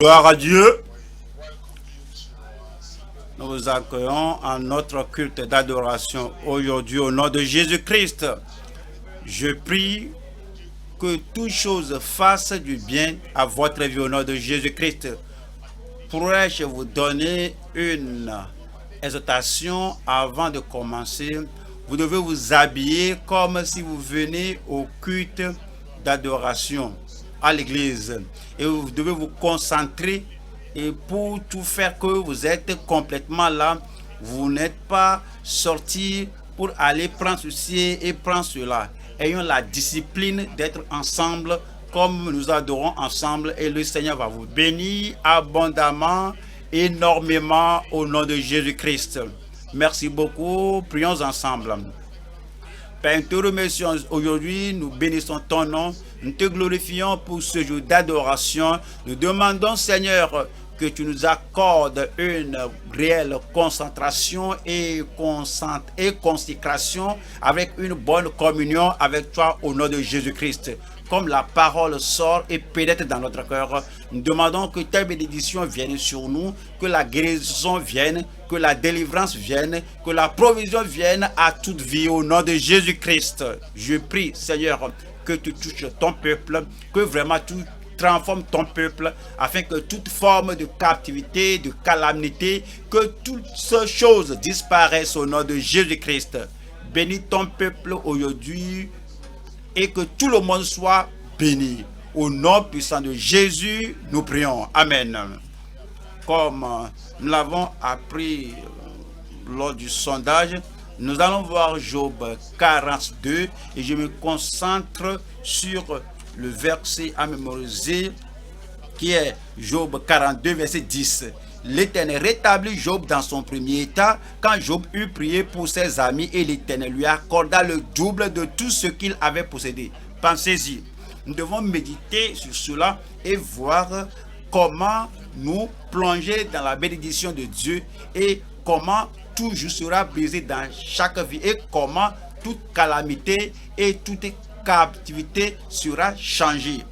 Gloire à Dieu. Nous vous accueillons en notre culte d'adoration aujourd'hui au nom de Jésus-Christ. Je prie que toute chose fasse du bien à votre vie au nom de Jésus-Christ. Pourrais-je vous donner une exhortation avant de commencer? Vous devez vous habiller comme si vous venez au culte d'adoration à l'église. Et vous devez vous concentrer et pour tout faire que vous êtes complètement là. Vous n'êtes pas sorti pour aller prendre ceci et prendre cela. Ayons la discipline d'être ensemble comme nous adorons ensemble et le Seigneur va vous bénir abondamment, énormément au nom de Jésus-Christ. Merci beaucoup. Prions ensemble. Père, nous te remercions aujourd'hui, nous bénissons ton nom, nous te glorifions pour ce jour d'adoration. Nous demandons, Seigneur, que tu nous accordes une réelle concentration et consécration avec une bonne communion avec toi au nom de Jésus-Christ. Comme la parole sort et pénètre dans notre cœur, nous demandons que ta bénédiction vienne sur nous, que la guérison vienne, que la délivrance vienne, que la provision vienne à toute vie au nom de Jésus-Christ. Je prie, Seigneur, que tu touches ton peuple, que vraiment tu transformes ton peuple, afin que toute forme de captivité, de calamité, que toutes ces choses disparaissent au nom de Jésus-Christ. Bénis ton peuple aujourd'hui, et que tout le monde soit béni. Au nom puissant de Jésus, nous prions. Amen. Comme nous l'avons appris lors du sondage, nous allons voir Job 42 et je me concentre sur le verset à mémoriser qui est Job 42, verset 10. L'Éternel rétablit Job dans son premier état quand Job eut prié pour ses amis et l'Éternel lui accorda le double de tout ce qu'il avait possédé. Pensez-y. Nous devons méditer sur cela et voir comment nous plonger dans la bénédiction de Dieu et comment tout sera brisé dans chaque vie et comment toute calamité et toute captivité sera changée.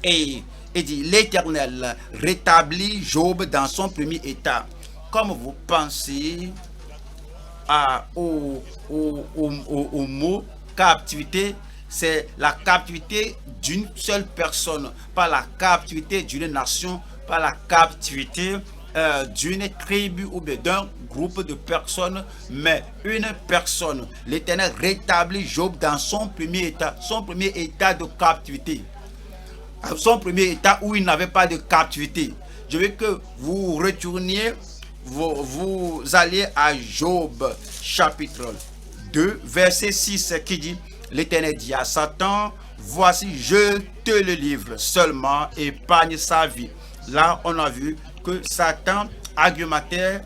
Et dit, l'Éternel rétablit Job dans son premier état. Comme vous pensez au mot captivité, c'est la captivité d'une seule personne, pas la captivité d'une nation, pas la captivité d'une tribu ou d'un groupe de personnes, mais une personne. L'Éternel rétablit Job dans son premier état de captivité. Son premier état où il n'avait pas de captivité. Je veux que vous retourniez, vous alliez à Job chapitre 2, verset 6 qui dit, l'Éternel dit à Satan, voici je te le livre, seulement épargne sa vie. Là on a vu que Satan argumentait,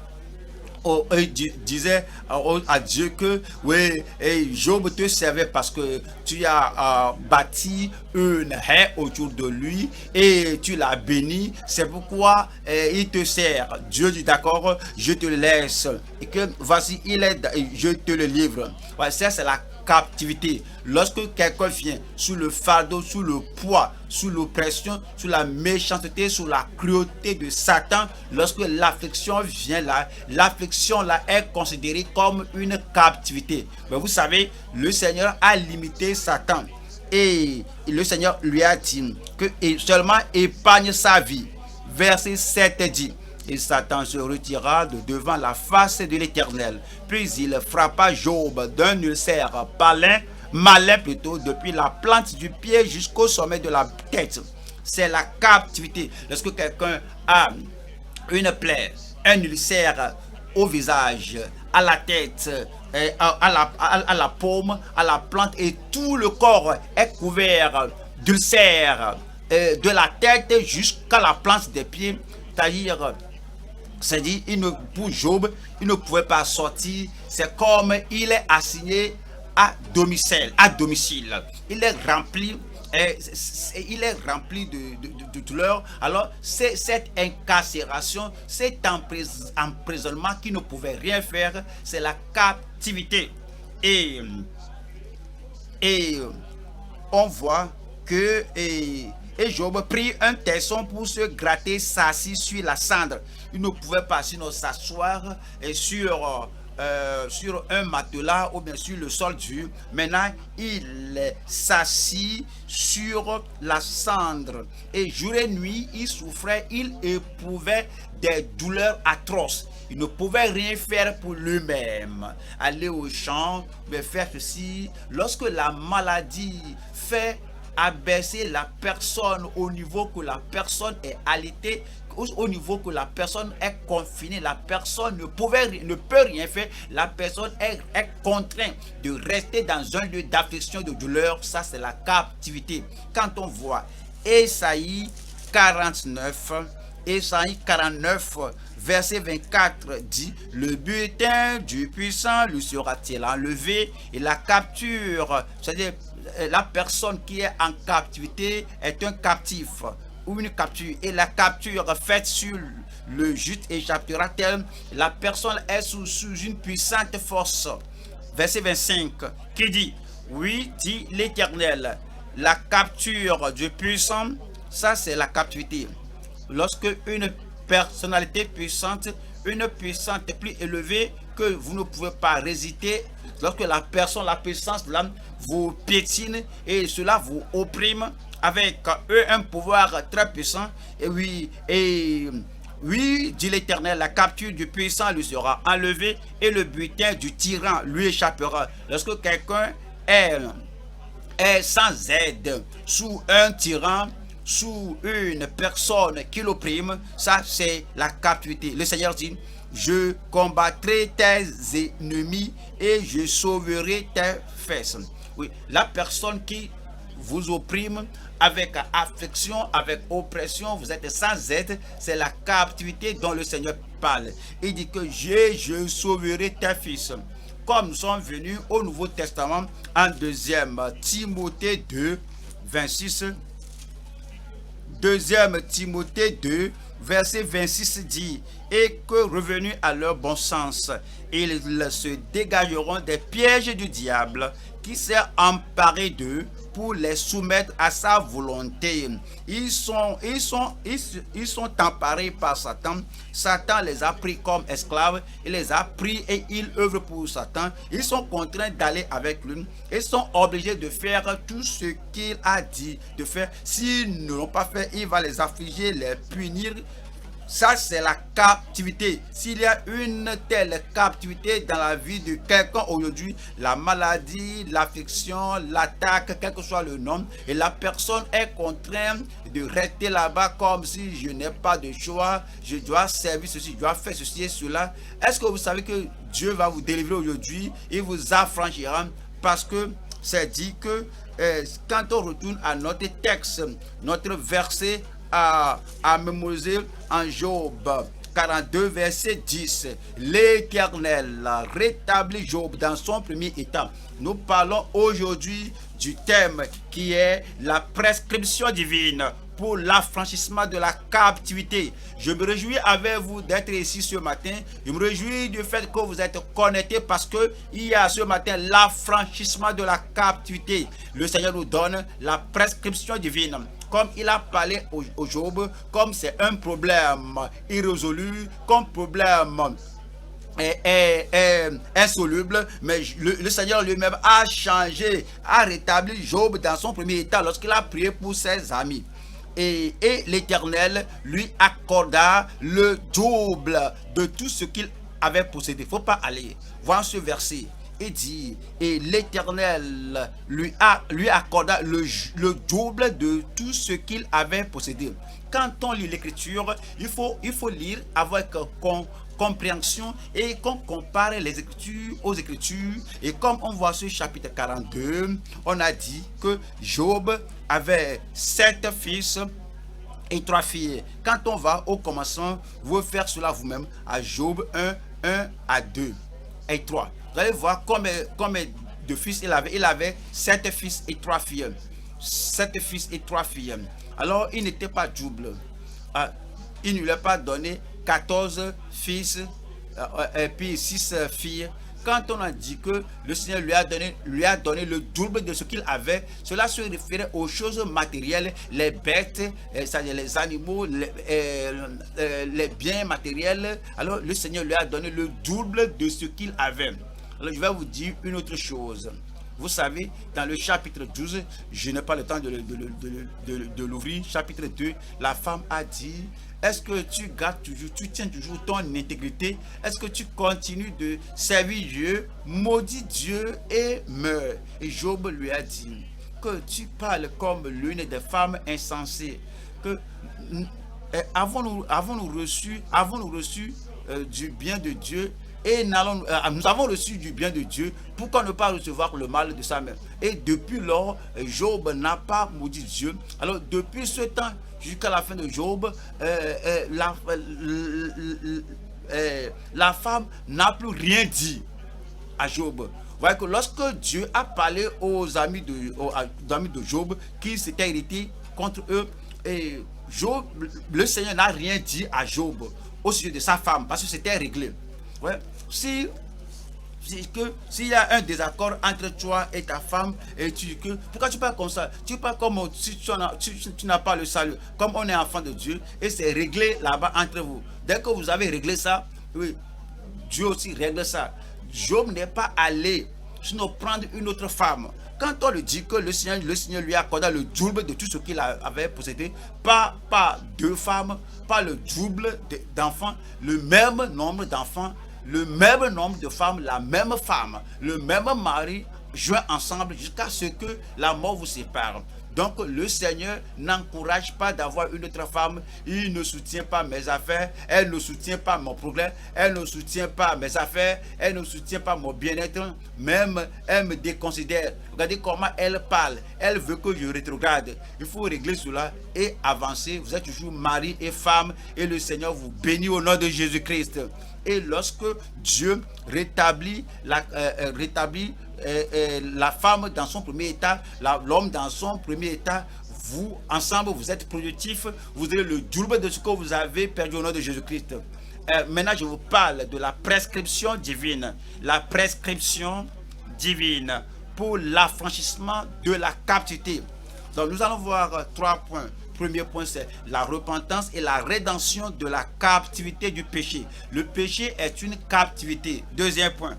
disait à Dieu que oui, Job te servait parce que tu as bâti une haie autour de lui et tu l'as béni, c'est pourquoi il te sert. Dieu dit d'accord, je te laisse et que voici je te le livre. Ouais, ça c'est la captivité. Lorsque quelqu'un vient sous le fardeau, sous le poids, sous l'oppression, sous la méchanceté, sous la cruauté de Satan, lorsque l'affliction vient là, l'affliction là est considérée comme une captivité. Mais vous savez, le Seigneur a limité Satan et le Seigneur lui a dit que seulement épargne sa vie. Verset 7 dit, et Satan se retira de devant la face de l'Éternel. Puis il frappa Job d'un ulcère malin plutôt, depuis la plante du pied jusqu'au sommet de la tête. C'est la captivité. Lorsque quelqu'un a une plaie, un ulcère au visage, à la tête, à la paume, à la plante, et tout le corps est couvert d'ulcères, de la tête jusqu'à la plante des pieds, c'est-à-dire, c'est-à-dire, pour Job, il ne pouvait pas sortir. C'est comme il est assigné à domicile. Il est rempli de douleur. Alors, c'est cette incarcération, cet emprisonnement qui ne pouvait rien faire, c'est la captivité. Et on voit que Et Job prit un tesson pour se gratter, s'assit sur la cendre. Il ne pouvait pas sinon s'asseoir sur un matelas ou bien sur le sol dur. Maintenant, il s'assit sur la cendre. Et jour et nuit, il souffrait, il éprouvait des douleurs atroces. Il ne pouvait rien faire pour lui-même. Aller au champ, mais faire ceci. Lorsque la maladie fait abaisser la personne au niveau que la personne est alitée, au niveau que la personne est confinée, la personne ne peut rien faire, la personne est contrainte de rester dans un lieu d'affliction, de douleur. Ça, c'est la captivité. Quand on voit Ésaïe 49, Ésaïe 49, verset 24 dit: le butin du puissant lui sera-t-il enlevé, et la capture, c'est-à-dire la personne qui est en captivité est un captif ou une capture, et la capture faite sur le juste échappera-t-elle. La personne est sous une puissante force. Verset 25 qui dit: oui, dit l'Éternel, la capture du puissant, ça c'est la captivité. Lorsque une personnalité puissante, une puissance plus élevée que vous ne pouvez pas résister, lorsque la puissance là vous piétine et cela vous opprime avec un pouvoir très puissant, et oui, dit l'Éternel, la capture du puissant lui sera enlevée et le butin du tyran lui échappera. Lorsque quelqu'un est sans aide, sous un tyran, sous une personne qui l'opprime, ça c'est la captivité. Le Seigneur dit: je combattrai tes ennemis et je sauverai tes fesses. Oui, la personne qui vous opprime avec affliction, avec oppression, vous êtes sans aide, c'est la captivité dont le Seigneur parle. Il dit que je sauverai tes fils. Comme nous sommes venus au Nouveau Testament en 2 Timothée 2, 26, 2 Timothée 2, verset 26 dit: et que revenus à leur bon sens, ils se dégageront des pièges du diable qui s'est emparé d'eux pour les soumettre à sa volonté. Ils sont emparés par Satan. Satan les a pris comme esclaves. Il les a pris et ils œuvrent pour Satan. Ils sont contraints d'aller avec lui. Ils sont obligés de faire tout ce qu'il a dit de faire. S'ils ne l'ont pas fait, il va les affliger, les punir. Ça, c'est la captivité. S'il y a une telle captivité dans la vie de quelqu'un aujourd'hui, la maladie, l'affliction, l'attaque, quel que soit le nom, et la personne est contrainte de rester là-bas comme si je n'ai pas de choix, je dois servir ceci, je dois faire ceci et cela. Est-ce que vous savez que Dieu va vous délivrer aujourd'hui? Il vous affranchira, parce que c'est dit que quand on retourne à notre texte, notre verset à mémoriser en Job 42, verset 10. L'Éternel rétablit Job dans son premier état. Nous parlons aujourd'hui du thème qui est la prescription divine pour l'affranchissement de la captivité. Je me réjouis avec vous d'être ici ce matin. Je me réjouis du fait que vous êtes connectés, parce que il y a ce matin l'affranchissement de la captivité. Le Seigneur nous donne la prescription divine. Comme il a parlé au Job, comme c'est un problème irrésolu, comme problème insoluble, mais le Seigneur lui-même a changé, a rétabli Job dans son premier état lorsqu'il a prié pour ses amis. Et l'Éternel lui accorda le double de tout ce qu'il avait possédé. Il ne faut pas aller voir ce verset. Et dit, et l'Éternel lui accorda le double de tout ce qu'il avait possédé. Quand on lit l'Écriture, il faut lire avec compréhension, et qu'on compare les Écritures aux Écritures. Et comme on voit ce chapitre 42, on a dit que Job avait 7 fils et 3 filles. Quand on va au commencement, vous pouvez faire cela vous-même à Job 1 à 2 et 3. Vous allez voir combien de fils il avait. Il avait 7 fils et 3 filles. 7 fils et 3 filles. Alors, il n'était pas double. Il ne lui a pas donné 14 fils et puis 6 filles. quand on a dit que le Seigneur lui a donné le double de ce qu'il avait, cela se référait aux choses matérielles, les bêtes, c'est-à-dire les animaux, les biens matériels. Alors le Seigneur lui a donné le double de ce qu'il avait. Alors je vais vous dire une autre chose. Vous savez, dans le chapitre 12, je n'ai pas le temps de l'ouvrir, chapitre 2, la femme a dit, est-ce que tu gardes toujours, tu tiens toujours ton intégrité? Est-ce que tu continues de servir Dieu? Maudis Dieu et meurs. Et Job lui a dit que tu parles comme l'une des femmes insensées. Que avons-nous reçu du bien de Dieu? Et nous avons reçu du bien de Dieu, pourquoi ne pas recevoir le mal de sa mère? Et depuis lors, Job n'a pas maudit Dieu. Alors depuis ce temps jusqu'à la fin de Job, la femme n'a plus rien dit à Job. Vous voyez que lorsque Dieu a parlé aux amis de Job qui s'étaient irrités contre eux, et Job, le Seigneur n'a rien dit à Job au sujet de sa femme parce que c'était réglé. Ouais. S'il y a un désaccord entre toi et ta femme, et pourquoi tu parles comme ça? Tu parles comme si tu n'as pas le salut, comme on est enfant de Dieu, et c'est réglé là-bas entre vous. Dès que vous avez réglé ça, oui, Dieu aussi règle ça. Job n'est pas allé sinon prendre une autre femme. Quand on lui dit que le Seigneur lui accorda le double de tout ce qu'il avait possédé, pas deux femmes, pas le double d'enfants, le même nombre d'enfants, le même nombre de femmes, la même femme, le même mari, joints ensemble jusqu'à ce que la mort vous sépare. Donc le Seigneur n'encourage pas d'avoir une autre femme. Il ne soutient pas mes affaires, elle ne soutient pas mon progrès, elle ne soutient pas mes affaires, elle ne soutient pas mon bien-être, même elle me déconsidère. Regardez comment elle parle, elle veut que je rétrograde. Il faut régler cela et avancer. Vous êtes toujours mari et femme et le Seigneur vous bénit au nom de Jésus-Christ. Et lorsque Dieu rétablit la femme dans son premier état, l'homme dans son premier état, vous, ensemble, vous êtes productifs, vous avez le double de ce que vous avez perdu au nom de Jésus-Christ. Maintenant, je vous parle de la prescription divine. La prescription divine pour l'affranchissement de la captivité. Donc, nous allons voir 3 points. Premier point, c'est la repentance et la rédemption de la captivité du péché. Le péché est une captivité. Deuxième point,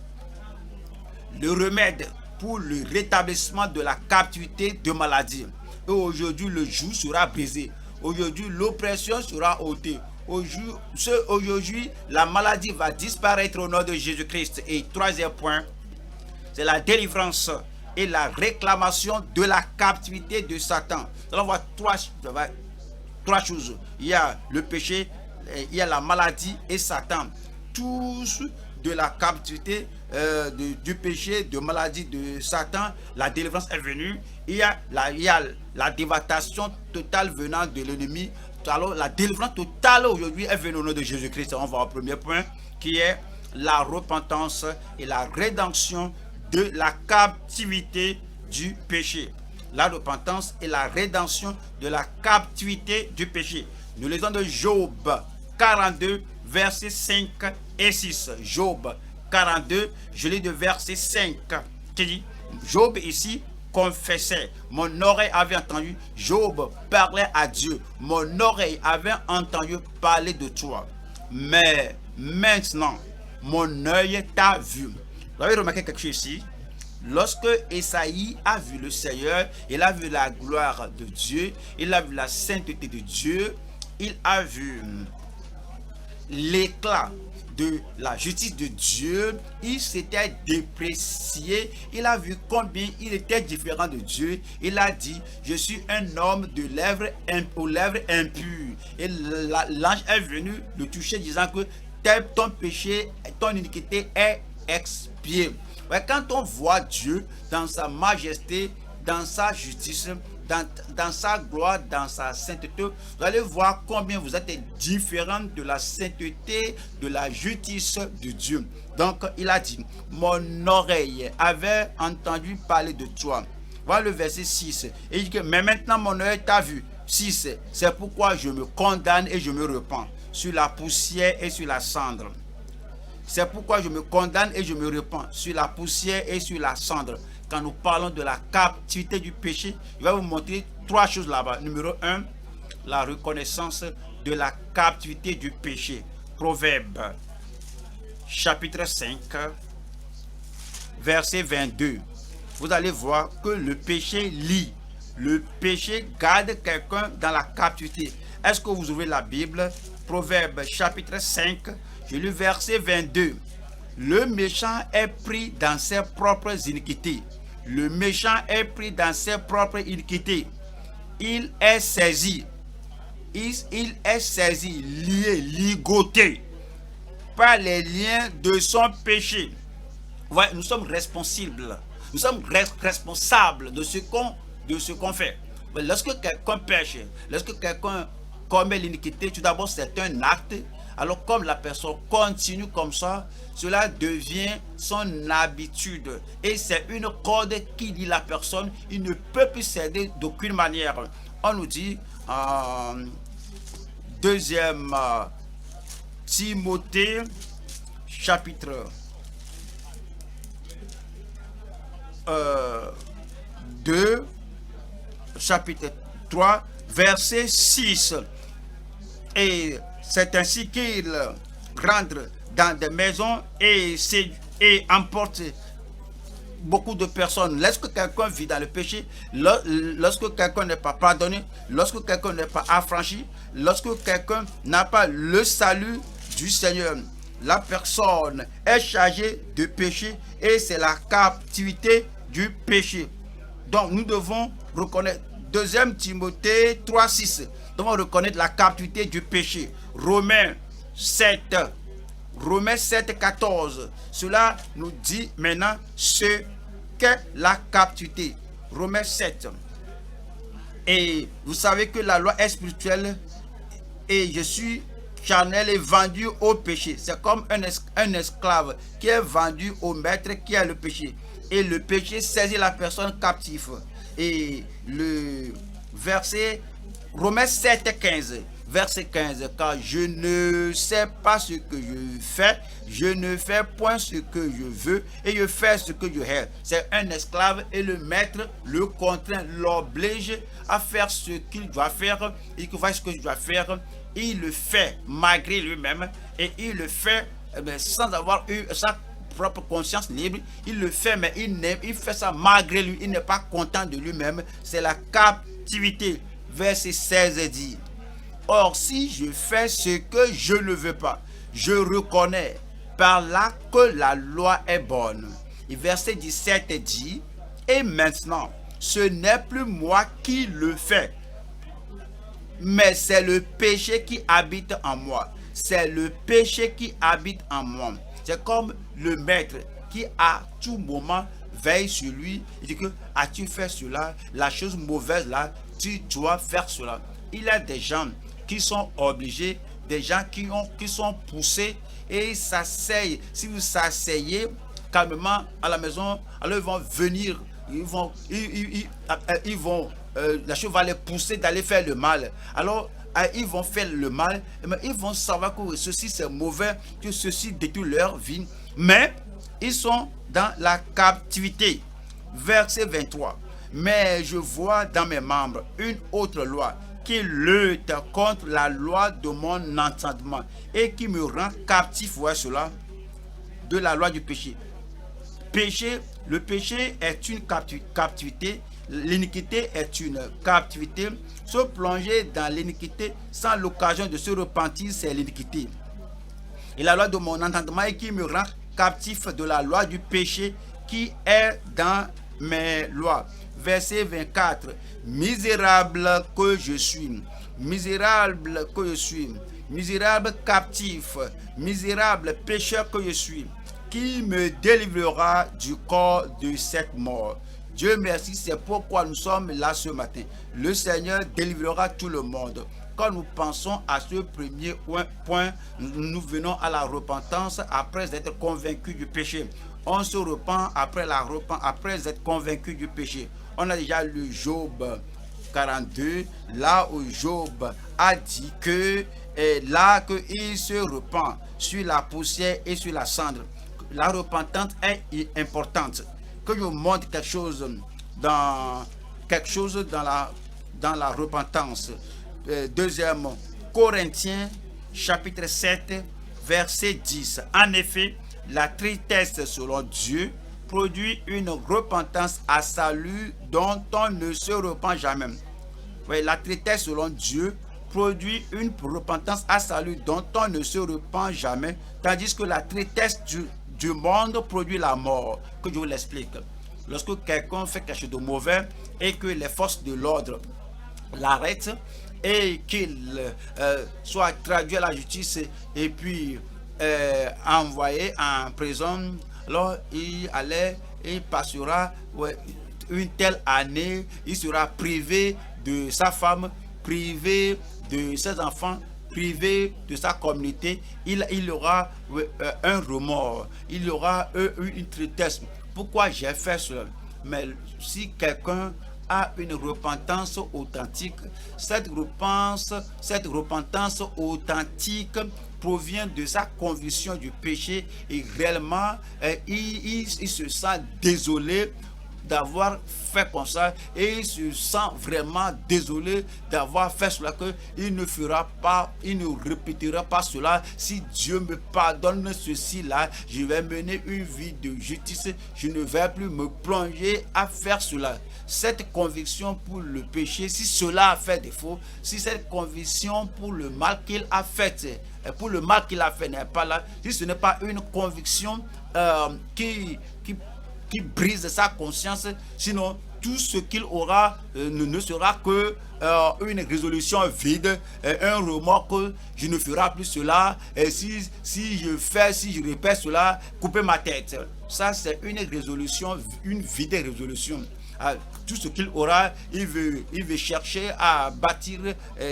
le remède pour le rétablissement de la captivité de maladie. Et aujourd'hui, le joug sera brisé. Aujourd'hui, l'oppression sera ôtée. Aujourd'hui, la maladie va disparaître au nom de Jésus-Christ. Et troisième point, c'est la délivrance et la réclamation de la captivité de Satan. Nous allons voir trois choses. Il y a le péché, il y a la maladie et Satan. Tous de la captivité du péché, de maladie de Satan, la délivrance est venue. Il y a la dévastation totale venant de l'ennemi. Alors la délivrance totale aujourd'hui est venue au nom de Jésus-Christ. On va au premier point qui est la repentance et la rédemption de la captivité du péché. La repentance et la rédemption de la captivité du péché. Nous lisons de Job 42, versets 5 et 6. Job 42, je lis de verset 5, qui dit, Job ici confessait, mon oreille avait entendu, Job parlait à Dieu, mon oreille avait entendu parler de toi. Mais maintenant, mon œil t'a vu. Vous avez remarqué quelque chose ici? Lorsque Esaïe a vu le Seigneur, il a vu la gloire de Dieu, il a vu la sainteté de Dieu, il a vu l'éclat de la justice de Dieu, il s'était déprécié, il a vu combien il était différent de Dieu, il a dit, je suis un homme aux lèvres impures. Et l'ange est venu le toucher disant que ton péché, ton iniquité est expiée. Quand on voit Dieu dans sa majesté, dans sa justice, dans sa gloire, dans sa sainteté, vous allez voir combien vous êtes différent de la sainteté, de la justice de Dieu. Donc il a dit, mon oreille avait entendu parler de toi. Voilà le verset 6. Et il dit que, mais maintenant mon oeil t'a vu. 6. C'est pourquoi je me condamne et je me repens sur la poussière et sur la cendre. C'est pourquoi je me condamne et je me repens sur la poussière et sur la cendre. Quand nous parlons de la captivité du péché, je vais vous montrer 3 choses là-bas. Numéro 1, la reconnaissance de la captivité du péché. Proverbe, chapitre 5, verset 22. Vous allez voir que le péché lie. Le péché garde quelqu'un dans la captivité. Est-ce que vous ouvrez la Bible? Proverbe, chapitre 5, je lis verset 22. Le méchant est pris dans ses propres iniquités. Le méchant est pris dans ses propres iniquités. Il est saisi. Il est saisi, lié, ligoté par les liens de son péché. Ouais, nous sommes responsables. Nous sommes responsables de ce qu'on fait. Mais lorsque quelqu'un pêche, lorsque quelqu'un commet l'iniquité, tout d'abord c'est un acte. Alors comme la personne continue comme ça, cela devient son habitude. Et c'est une corde qui lie la personne. Il ne peut plus céder d'aucune manière. On nous dit en 2 Timothée, chapitre 2, chapitre 3, verset 6. Et c'est ainsi qu'il rentre dans des maisons et emporte beaucoup de personnes. Lorsque quelqu'un vit dans le péché, lorsque quelqu'un n'est pas pardonné, lorsque quelqu'un n'est pas affranchi, lorsque quelqu'un n'a pas le salut du Seigneur, la personne est chargée de péché et c'est la captivité du péché. Donc nous devons reconnaître 2 Timothée 3, 6. Nous devons reconnaître la captivité du péché. Romains 7, 14. Cela nous dit maintenant ce qu'est la captivité. Romains 7. Et vous savez que la loi est spirituelle et je suis charnel et vendu au péché. C'est comme un esclave qui est vendu au maître qui a le péché. Et le péché saisit la personne captive. Et le verset Romains 7, 15. Verset 15, car je ne sais pas ce que je fais, je ne fais point ce que je veux et je fais ce que je hais. C'est un esclave et le maître le contraint, l'oblige à faire ce qu'il doit faire et qu'il fasse ce qu'il doit faire. Il le fait malgré lui-même et il le fait sans avoir eu sa propre conscience libre. Il le fait, mais il fait ça malgré lui. Il n'est pas content de lui-même. C'est la captivité. Verset 16 dit. Or, si je fais ce que je ne veux pas, je reconnais par là que la loi est bonne. Et verset 17 dit, et maintenant, ce n'est plus moi qui le fais, mais c'est le péché qui habite en moi. C'est le péché qui habite en moi. C'est comme le maître qui à tout moment veille sur lui. Il dit que, as-tu fait cela? La chose mauvaise là, tu dois faire cela. Il y a des gens qui sont obligés, des gens qui sont poussés et ils s'asseyent. Si vous s'asseyez calmement à la maison, alors ils vont venir, la chose va les pousser d'aller faire le mal. Alors ils vont faire le mal, mais ils vont savoir que ceci c'est mauvais, que ceci détruit leur vie, mais ils sont dans la captivité. Verset 23. Mais je vois dans mes membres une autre loi qui lutte contre la loi de mon entendement et qui me rend captif, voilà cela, de la loi du péché. Le péché est une captivité, l'iniquité est une captivité. Se plonger dans l'iniquité sans l'occasion de se repentir, c'est l'iniquité. Et la loi de mon entendement et qui me rend captif de la loi du péché qui est dans mes lois. Verset 24. Misérable que je suis, misérable que je suis, misérable captif, misérable pécheur que je suis, qui me délivrera du corps de cette mort? Dieu merci, c'est pourquoi nous sommes là ce matin. Le Seigneur délivrera tout le monde. Quand nous pensons à ce premier point, nous venons à la repentance après être convaincus du péché. On se repent après être convaincu du péché. On a déjà lu Job 42, là où Job a dit que et là qu'il se repent sur la poussière et sur la cendre. La repentance est importante. Que je montre quelque chose dans la repentance. Deuxième Corinthiens chapitre 7 verset 10. En effet, la tristesse selon Dieu produit une repentance à salut dont on ne se repent jamais. Oui, la tristesse selon Dieu produit une repentance à salut dont on ne se repent jamais, tandis que la tristesse du monde produit la mort. Que je vous l'explique. Lorsque quelqu'un fait quelque chose de mauvais et que les forces de l'ordre l'arrêtent et qu'il soit traduit à la justice et puis envoyé en prison, alors il passera une telle année, il sera privé de sa femme, privé de ses enfants, privé de sa communauté. Il aura un remords, il aura une tristesse. Pourquoi j'ai fait cela? Mais si quelqu'un a une repentance authentique, cette repentance authentique provient de sa conviction du péché et réellement il se sent désolé d'avoir fait comme ça et il se sent vraiment désolé d'avoir fait cela, que il ne fera pas, il ne répétera pas cela. Si Dieu me pardonne ceci là, je vais mener une vie de justice, je ne vais plus me plonger à faire cela. Cette conviction pour le péché, si cela a fait défaut, si cette conviction pour le mal qu'il a fait n'est pas là, si ce n'est pas une conviction qui brise sa conscience, sinon tout ce qu'il aura ne sera que une résolution vide, un remords que je ne ferai plus cela, et si je répète cela, couper ma tête. Ça c'est une résolution, une vide résolution. Tout ce qu'il aura, il veut chercher à bâtir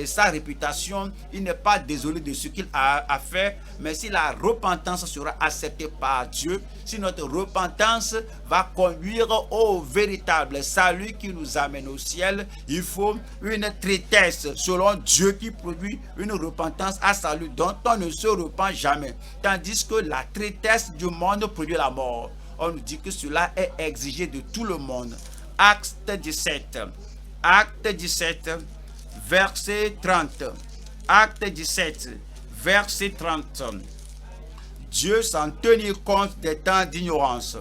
sa réputation. Il n'est pas désolé de ce qu'il a fait, mais si la repentance sera acceptée par Dieu, si notre repentance va conduire au véritable salut qui nous amène au ciel, il faut une tristesse selon Dieu qui produit une repentance à salut dont on ne se repent jamais, tandis que la tristesse du monde produit la mort. On nous dit que cela est exigé de tout le monde. Acte 17, verset 30. Acte 17, verset 30. Dieu sans tenir compte des temps d'ignorance.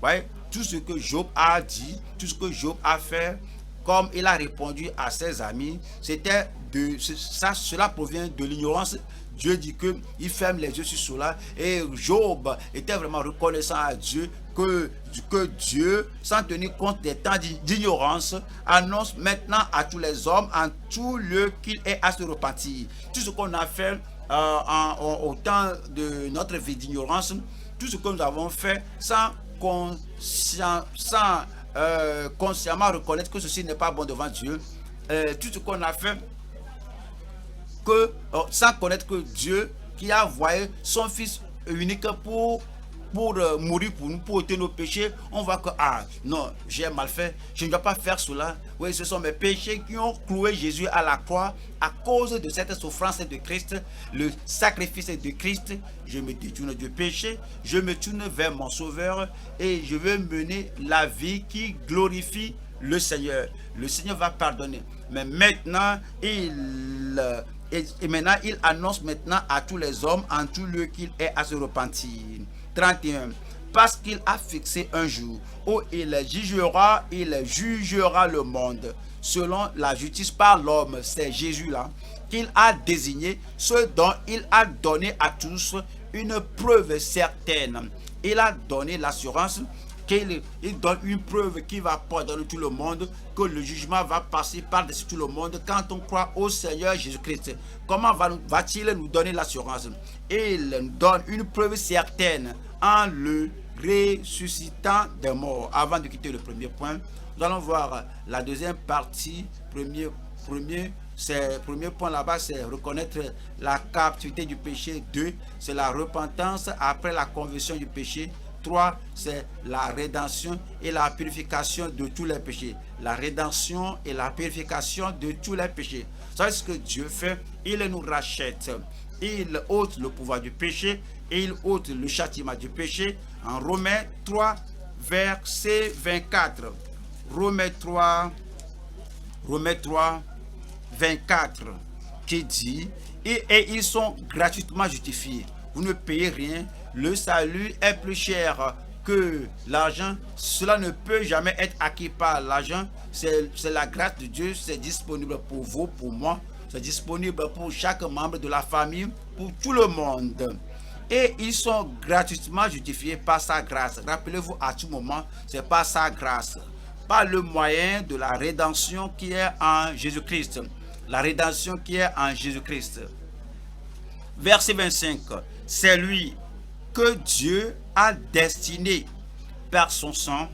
Ouais, tout ce que Job a dit, tout ce que Job a fait, comme il a répondu à ses amis, cela provient de l'ignorance. Dieu dit qu'il ferme les yeux sur cela et Job était vraiment reconnaissant à Dieu que Dieu, sans tenir compte des temps d'ignorance, annonce maintenant à tous les hommes en tout lieu qu'il est à se repentir. Tout ce qu'on a fait au temps de notre vie d'ignorance, tout ce que nous avons fait sans consciemment reconnaître que ceci n'est pas bon devant Dieu, tout ce qu'on a fait sans connaître que Dieu qui a envoyé son fils unique pour mourir pour nous, pour ôter nos péchés, on voit que non, j'ai mal fait, je ne dois pas faire cela. Oui, ce sont mes péchés qui ont cloué Jésus à la croix. À cause de cette souffrance de Christ, le sacrifice de Christ, je me détourne du péché, je me tourne vers mon Sauveur et je veux mener la vie qui glorifie le Seigneur. Le Seigneur va pardonner. Mais maintenant, maintenant, il annonce maintenant à tous les hommes en tout lieu qu'il est à se repentir. 31. Parce qu'il a fixé un jour où il jugera le monde selon la justice par l'homme. C'est Jésus là qu'il a désigné, ce dont il a donné à tous une preuve certaine. Il a donné l'assurance qu'il donne une preuve qui va pardonner tout le monde, que le jugement va passer par-dessus tout le monde quand on croit au Seigneur Jésus-Christ. Comment va-t-il nous donner l'assurance? Il nous donne une preuve certaine en le ressuscitant des morts. Avant de quitter le premier point, nous allons voir la deuxième partie. Premier point là-bas, c'est reconnaître la captivité du péché. 2, c'est la repentance après la conversion du péché. 3, c'est la rédemption et la purification de tous les péchés. La rédemption et la purification de tous les péchés. C'est ce que Dieu fait. Il nous rachète. Il ôte le pouvoir du péché et il ôte le châtiment du péché. En Romains 3, verset 24. Romains 3, 24, qui dit, et ils sont gratuitement justifiés. Vous ne payez rien. Le salut est plus cher que l'argent. Cela ne peut jamais être acquis par l'argent. C'est la grâce de Dieu. C'est disponible pour vous, pour moi. C'est disponible pour chaque membre de la famille, pour tout le monde. Et ils sont gratuitement justifiés par sa grâce. Rappelez-vous à tout moment, c'est par sa grâce, par le moyen de la rédemption qui est en Jésus-Christ. La rédemption qui est en Jésus-Christ. Verset 25. C'est lui que Dieu a destiné par son sang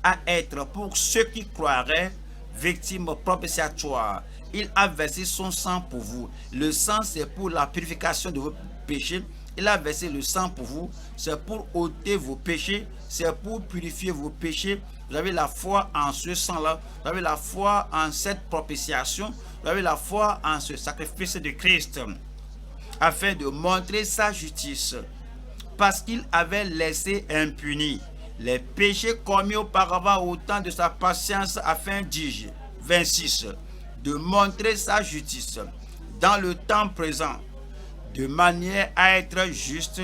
à être pour ceux qui croiraient victimes propitiatoires. Il a versé son sang pour vous. Le sang, c'est pour la purification de vos péchés. Il a versé le sang pour vous. C'est pour ôter vos péchés. C'est pour purifier vos péchés. Vous avez la foi en ce sang-là. Vous avez la foi en cette propitiation. Vous avez la foi en ce sacrifice de Christ, afin de montrer sa justice, parce qu'il avait laissé impunis les péchés commis auparavant au temps de sa patience, afin, dis-je, 26, de montrer sa justice dans le temps présent, de manière à être juste,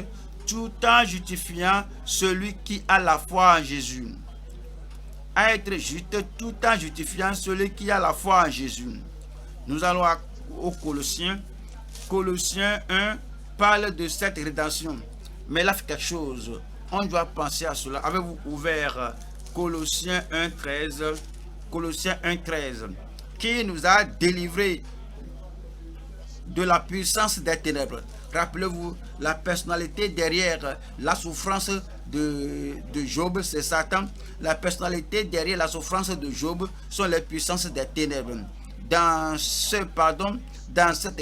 tout en justifiant celui qui a la foi en Jésus. À être juste, tout en justifiant celui qui a la foi en Jésus. Nous allons aux Colossiens. Colossiens 1 parle de cette rédemption. Mais là, il fait quelque chose. On doit penser à cela. Avez-vous ouvert Colossiens 1.13? Colossiens 1.13, qui nous a délivrés de la puissance des ténèbres. Rappelez-vous, la personnalité derrière la souffrance de Job, c'est Satan. La personnalité derrière la souffrance de Job sont les puissances des ténèbres. Dans cette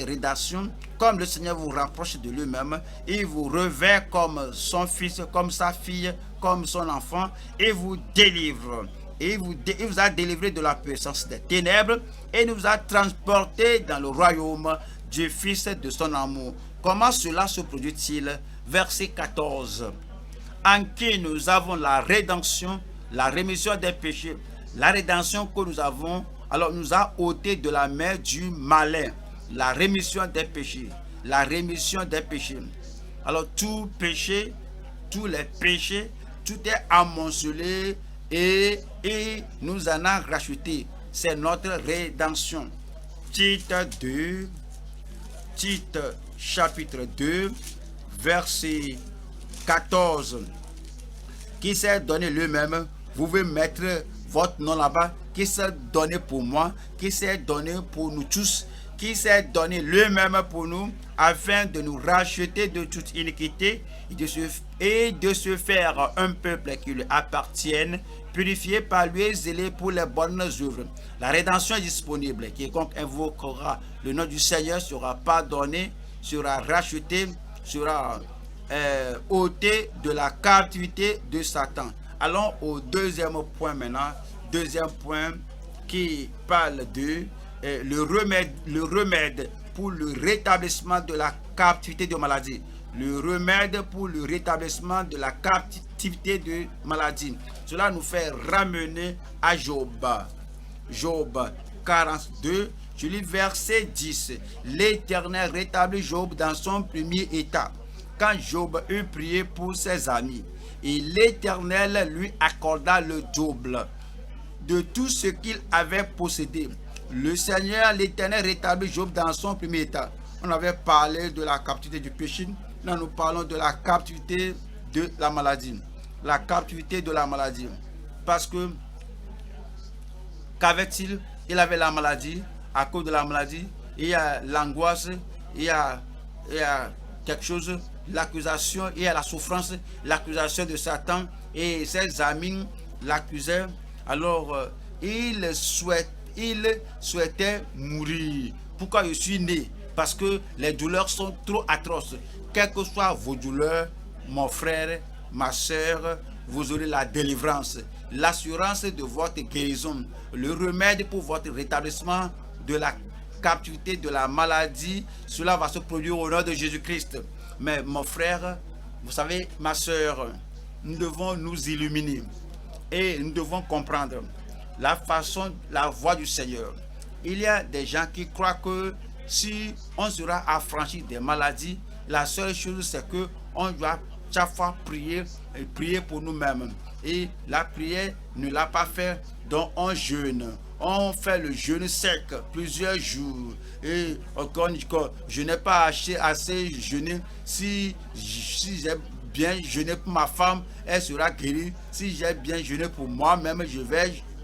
rédaction, comme le Seigneur vous rapproche de lui-même, il vous revêt comme son fils, comme sa fille, comme son enfant, et vous délivre. Il vous a délivré de la puissance des ténèbres et nous a transportés dans le royaume du Fils de son amour. Comment cela se produit-il? Verset 14. En qui nous avons la rédemption, la rémission des péchés. La rédemption que nous avons, alors nous a ôté de la main du malin. La rémission des péchés. La rémission des péchés. Alors tout péché, tous les péchés, tout est amoncelé et nous en a racheté. C'est notre rédemption. Tite chapitre 2, verset 14. Qui s'est donné lui-même, vous pouvez mettre votre nom là-bas, qui s'est donné pour moi, qui s'est donné pour nous tous, qui s'est donné lui-même pour nous, afin de nous racheter de toute iniquité et de se faire un peuple qui lui appartienne, purifié par lui et zélé pour les bonnes œuvres. La rédemption est disponible. Quiconque invoquera le nom du Seigneur sera pardonné, sera racheté, sera ôté de la captivité de Satan. Allons au deuxième point maintenant. Deuxième point qui parle de le remède pour le rétablissement de la captivité de maladie. Le remède pour le rétablissement de la captivité de maladie. Cela nous fait ramener à Job. Job 42, je lis verset 10. L'Éternel rétablit Job dans son premier état, quand Job eut prié pour ses amis. Et l'Éternel lui accorda le double de tout ce qu'il avait possédé. Le Seigneur, l'Éternel, rétablit Job dans son premier état. On avait parlé de la captivité du péché. Là, nous parlons de la captivité de la maladie. La captivité de la maladie. Parce que, qu'avait-il? Il avait la maladie. À cause de la maladie, il y a l'angoisse, il y a quelque chose, l'accusation, il y a la souffrance, l'accusation de Satan. Et ses amis l'accusaient. Alors, il souhaitait mourir. Pourquoi je suis né? Parce que les douleurs sont trop atroces. Quelles que soient vos douleurs, mon frère, ma soeur, vous aurez la délivrance, l'assurance de votre guérison, le remède pour votre rétablissement de la captivité, de la maladie. Cela va se produire au nom de Jésus-Christ. Mais mon frère, vous savez, ma soeur, nous devons nous illuminer et nous devons comprendre la façon, la voie du Seigneur. Il y a des gens qui croient que si on sera affranchi des maladies, la seule chose c'est que on doit chaque fois prier et prier pour nous-mêmes. Et la prière ne l'a pas fait, donc on jeûne. On fait le jeûne sec plusieurs jours. Et encore une fois, je n'ai pas assez jeûné. Si j'ai bien jeûné pour ma femme, elle sera guérie. Si j'ai bien jeûné pour moi-même,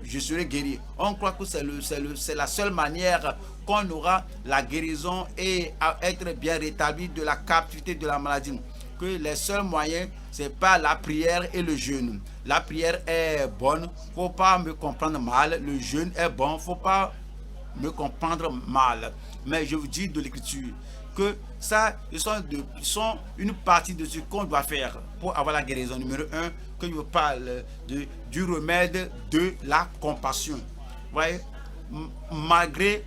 je serai guéri. On croit que c'est la seule manière qu'on aura la guérison et à être bien rétabli de la captivité de la maladie. Que les seuls moyens, c'est pas la prière et le jeûne. La prière est bonne, faut pas me comprendre mal. Le jeûne est bon, faut pas me comprendre mal. Mais je vous dis de l'écriture que ça, ils sont une partie de ce qu'on doit faire pour avoir la guérison. Numéro 1, que je vous parle du remède de la compassion. Vous voyez, malgré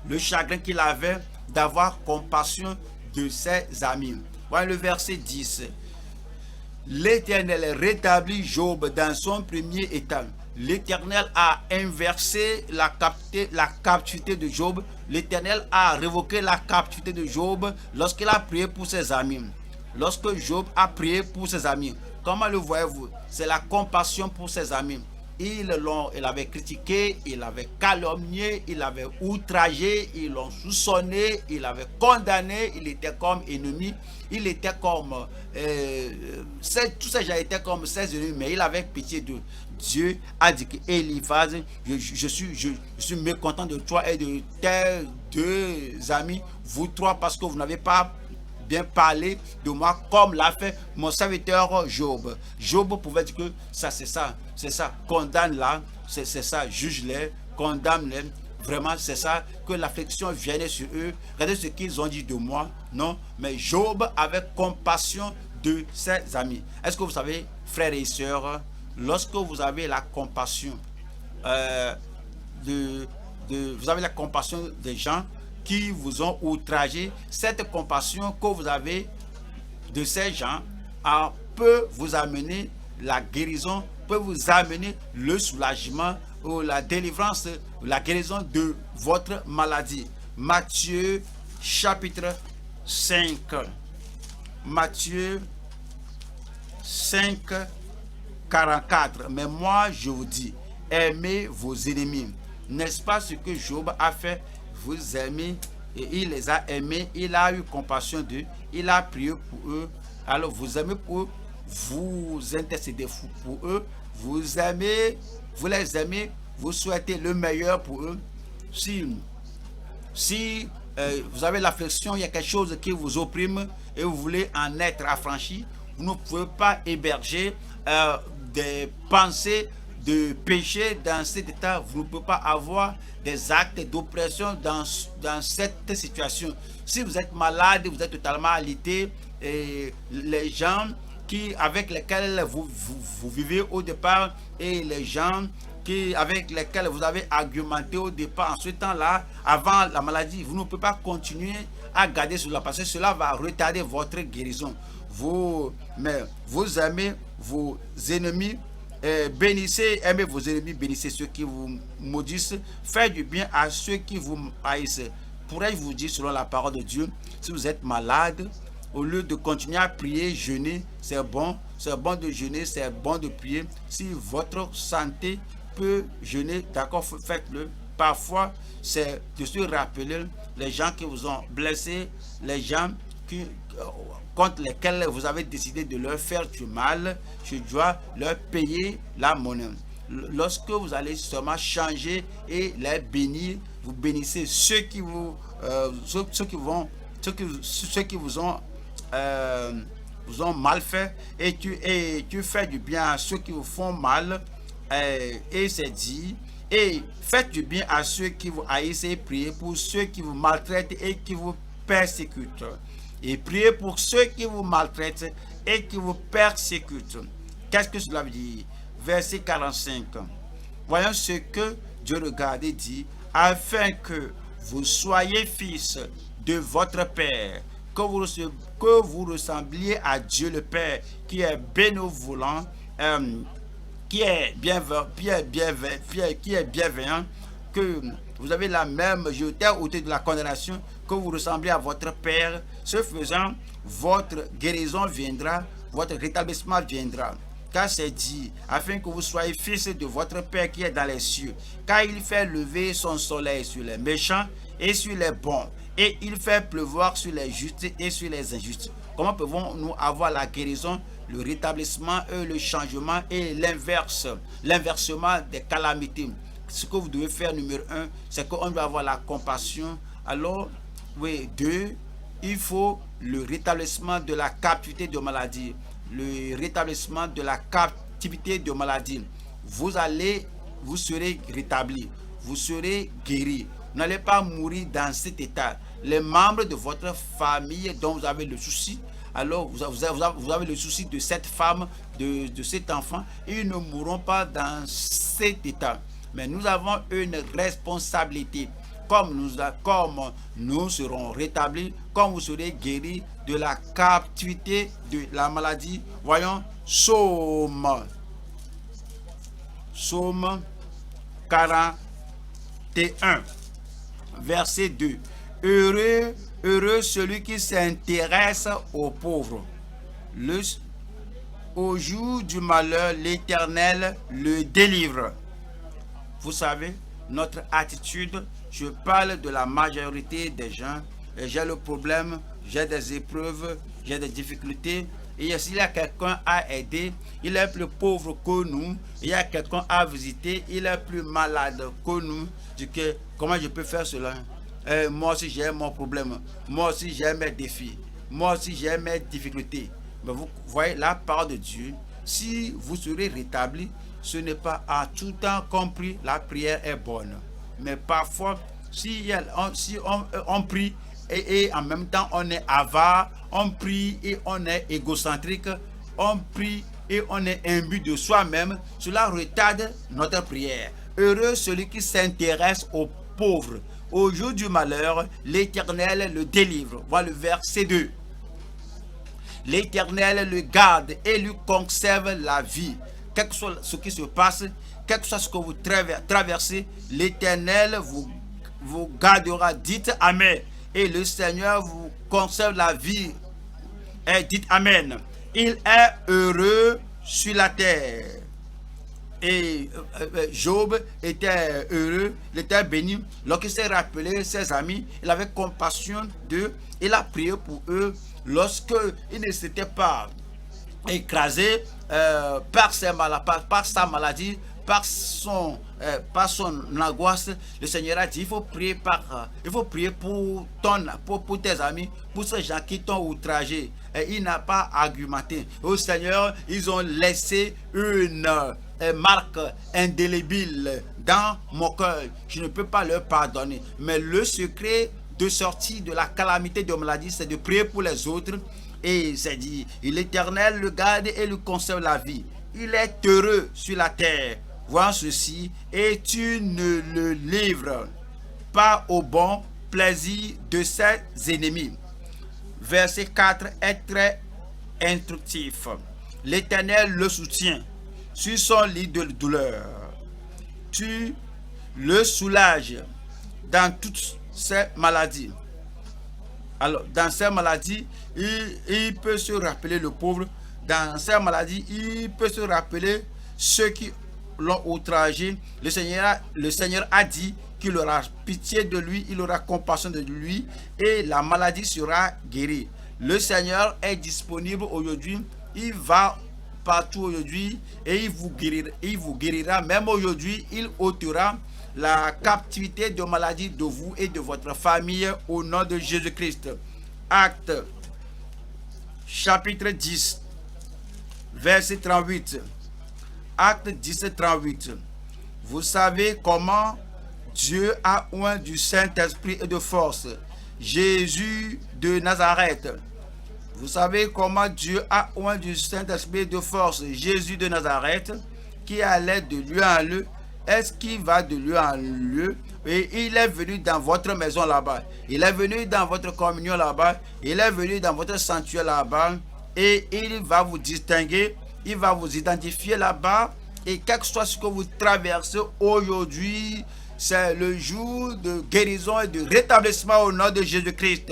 le chagrin qu'il avait d'avoir compassion de ses amis. Voyez le verset 10. L'Éternel rétablit Job dans son premier état. L'Éternel a inversé la captivité de Job. L'Éternel a révoqué la captivité de Job lorsqu'il a prié pour ses amis. Lorsque Job a prié pour ses amis, comment le voyez-vous? C'est la compassion pour ses amis. Il avait critiqué, il avait calomnié, il avait outragé, ils l'ont soupçonné, il avait condamné, il était comme ennemi, il était comme tous ces gens étaient comme ses ennemis, mais il avait pitié d'eux. Dieu a dit que Eliphaz, je suis mécontent de toi et de tes deux amis, vous trois, parce que vous n'avez pas bien parler de moi comme l'a fait mon serviteur Job. Job pouvait dire que ça c'est ça, condamne-la, c'est ça, juge-les, condamne-les, vraiment c'est ça, que l'affliction vienne sur eux. Regardez ce qu'ils ont dit de moi, non, mais Job avait compassion de ses amis. Est-ce que vous savez, frères et sœurs, lorsque vous avez la compassion vous avez la compassion des gens qui vous ont outragé, cette compassion que vous avez de ces gens peut vous amener la guérison, peut vous amener le soulagement ou la délivrance, la guérison de votre maladie. Matthieu chapitre 5. Matthieu 5, 44. Mais moi je vous dis, aimez vos ennemis. N'est-ce pas ce que Job a fait? Vous aimez, et il les a aimés, il a eu compassion d'eux, il a prié pour eux. Alors vous aimez pour eux, vous intercédez pour eux, vous aimez, vous les aimez, vous souhaitez le meilleur pour eux. Si vous avez l'affliction, il y a quelque chose qui vous opprime et vous voulez en être affranchi, vous ne pouvez pas héberger des pensées de péché dans cet état. Vous ne pouvez pas avoir des actes d'oppression dans cette situation. Si vous êtes malade, vous êtes totalement alité, et les gens avec lesquels vous vivez au départ et les gens avec lesquels vous avez argumenté au départ, en ce temps-là, avant la maladie, vous ne pouvez pas continuer à garder cela parce que cela va retarder votre guérison. Vous aimez vos ennemis, aimez vos ennemis, bénissez ceux qui vous maudissent, faites du bien à ceux qui vous haïssent. Pourrais-je vous dire, selon la parole de Dieu, si vous êtes malade, au lieu de continuer à prier, jeûner, c'est bon de jeûner, c'est bon de prier. Si votre santé peut jeûner, d'accord, faites-le. Parfois, c'est de se rappeler les gens qui vous ont blessé, les gens contre lesquels vous avez décidé de leur faire du mal, je dois leur payer la monnaie. Lorsque vous allez seulement changer et les bénir, vous bénissez ceux qui vous ont mal fait, et tu fais du bien à ceux qui vous font mal, et c'est dit, et faites du bien à ceux qui vous haïssent, et priez pour ceux qui vous maltraitent et qui vous persécutent. Et priez pour ceux qui vous maltraitent et qui vous persécutent. Qu'est-ce que cela veut dire? Verset 45. Voyons ce que Dieu regarde et dit, afin que vous soyez fils de votre Père, que vous ressembliez à Dieu le Père, qui est bénévolent, qui est bienveillant, que vous avez la même jeté autour de la condamnation, que vous ressemblez à votre Père. Ce faisant, votre guérison viendra, votre rétablissement viendra. Car c'est dit, afin que vous soyez fils de votre Père qui est dans les cieux, car il fait lever son soleil sur les méchants et sur les bons, et il fait pleuvoir sur les justes et sur les injustes. Comment pouvons-nous avoir la guérison, le rétablissement, le changement et l'inversement des calamités? Ce que vous devez faire, numéro 1, c'est qu'on doit avoir la compassion. Alors, oui, 2, il faut le rétablissement de la captivité de maladie. Le rétablissement de la captivité de maladie. Vous serez rétabli, vous serez guéri. Vous n'allez pas mourir dans cet état. Les membres de votre famille dont vous avez le souci, alors vous avez le souci de cette femme, de cet enfant, ils ne mourront pas dans cet état. Mais nous avons une responsabilité. Comme nous serons rétablis, comme vous serez guéris de la captivité de la maladie. Voyons, Psaume 41, verset 2. Heureux celui qui s'intéresse aux pauvres. Au jour du malheur, l'Éternel le délivre. Vous savez, notre attitude, je parle de la majorité des gens, j'ai le problème, j'ai des épreuves, j'ai des difficultés, et s'il y a quelqu'un à aider, il est plus pauvre que nous, il y a quelqu'un à visiter, il est plus malade que nous, comment je peux faire cela? Moi aussi j'ai mon problème, moi aussi j'ai mes défis, moi aussi j'ai mes difficultés. Mais vous voyez la parole de Dieu, si vous serez rétabli, ce n'est pas à tout temps compris, la prière est bonne. Mais parfois, si on prie et en même temps on est avare, on prie et on est égocentrique, on prie et on est imbu de soi-même, cela retarde notre prière. Heureux celui qui s'intéresse aux pauvres. Au jour du malheur, l'Éternel le délivre. Voilà le verset 2. L'Éternel le garde et lui conserve la vie. Quel que soit ce qui se passe, quel que soit ce que vous traversez, l'Éternel vous gardera. Dites Amen. Et le Seigneur vous conserve la vie. Et dites Amen. Il est heureux sur la terre. Et Job était heureux, il était béni. Lorsqu'il s'est rappelé ses amis, il avait compassion d'eux. Il a prié pour eux. Lorsqu'il ne s'était pas écrasé par sa maladie, par son angoisse, le Seigneur a dit, il faut prier pour tes amis, pour ces gens qui t'ont outragé. Et il n'a pas argumenté. Au Seigneur, ils ont laissé une marque indélébile dans mon cœur. Je ne peux pas leur pardonner. Mais le secret de sortie de la calamité de maladie, c'est de prier pour les autres. Et c'est dit, l'Éternel le garde et lui conserve la vie. Il est heureux sur la terre. Vois ceci, et tu ne le livres pas au bon plaisir de ses ennemis. Verset 4 est très instructif. L'Éternel le soutient sur son lit de douleur. Tu le soulages dans toutes ses maladies. Alors, dans ces maladies, il peut se rappeler le pauvre. Dans ces maladies, il peut se rappeler ceux qui l'ont outragé. Le Seigneur a dit qu'il aura pitié de lui, il aura compassion de lui et la maladie sera guérie. Le Seigneur est disponible aujourd'hui. Il va partout aujourd'hui et il vous guérira. Même aujourd'hui, il ôtera la captivité de maladie de vous et de votre famille au nom de Jésus-Christ. Acte chapitre 10, verset 38. Acte 10, 38. Vous savez comment Dieu a oint du Saint-Esprit et de force Jésus de Nazareth Vous savez comment Dieu a oint du Saint-Esprit de force Jésus de Nazareth, qui allait de lieu en lieu. Est-ce qu'il va de lieu en lieu? Et il est venu dans votre maison là-bas. Il est venu dans votre communion là-bas. Il est venu dans votre sanctuaire là-bas. Et il va vous distinguer. Il va vous identifier là-bas. Et quel que soit ce que vous traversez aujourd'hui, c'est le jour de guérison et de rétablissement au nom de Jésus-Christ.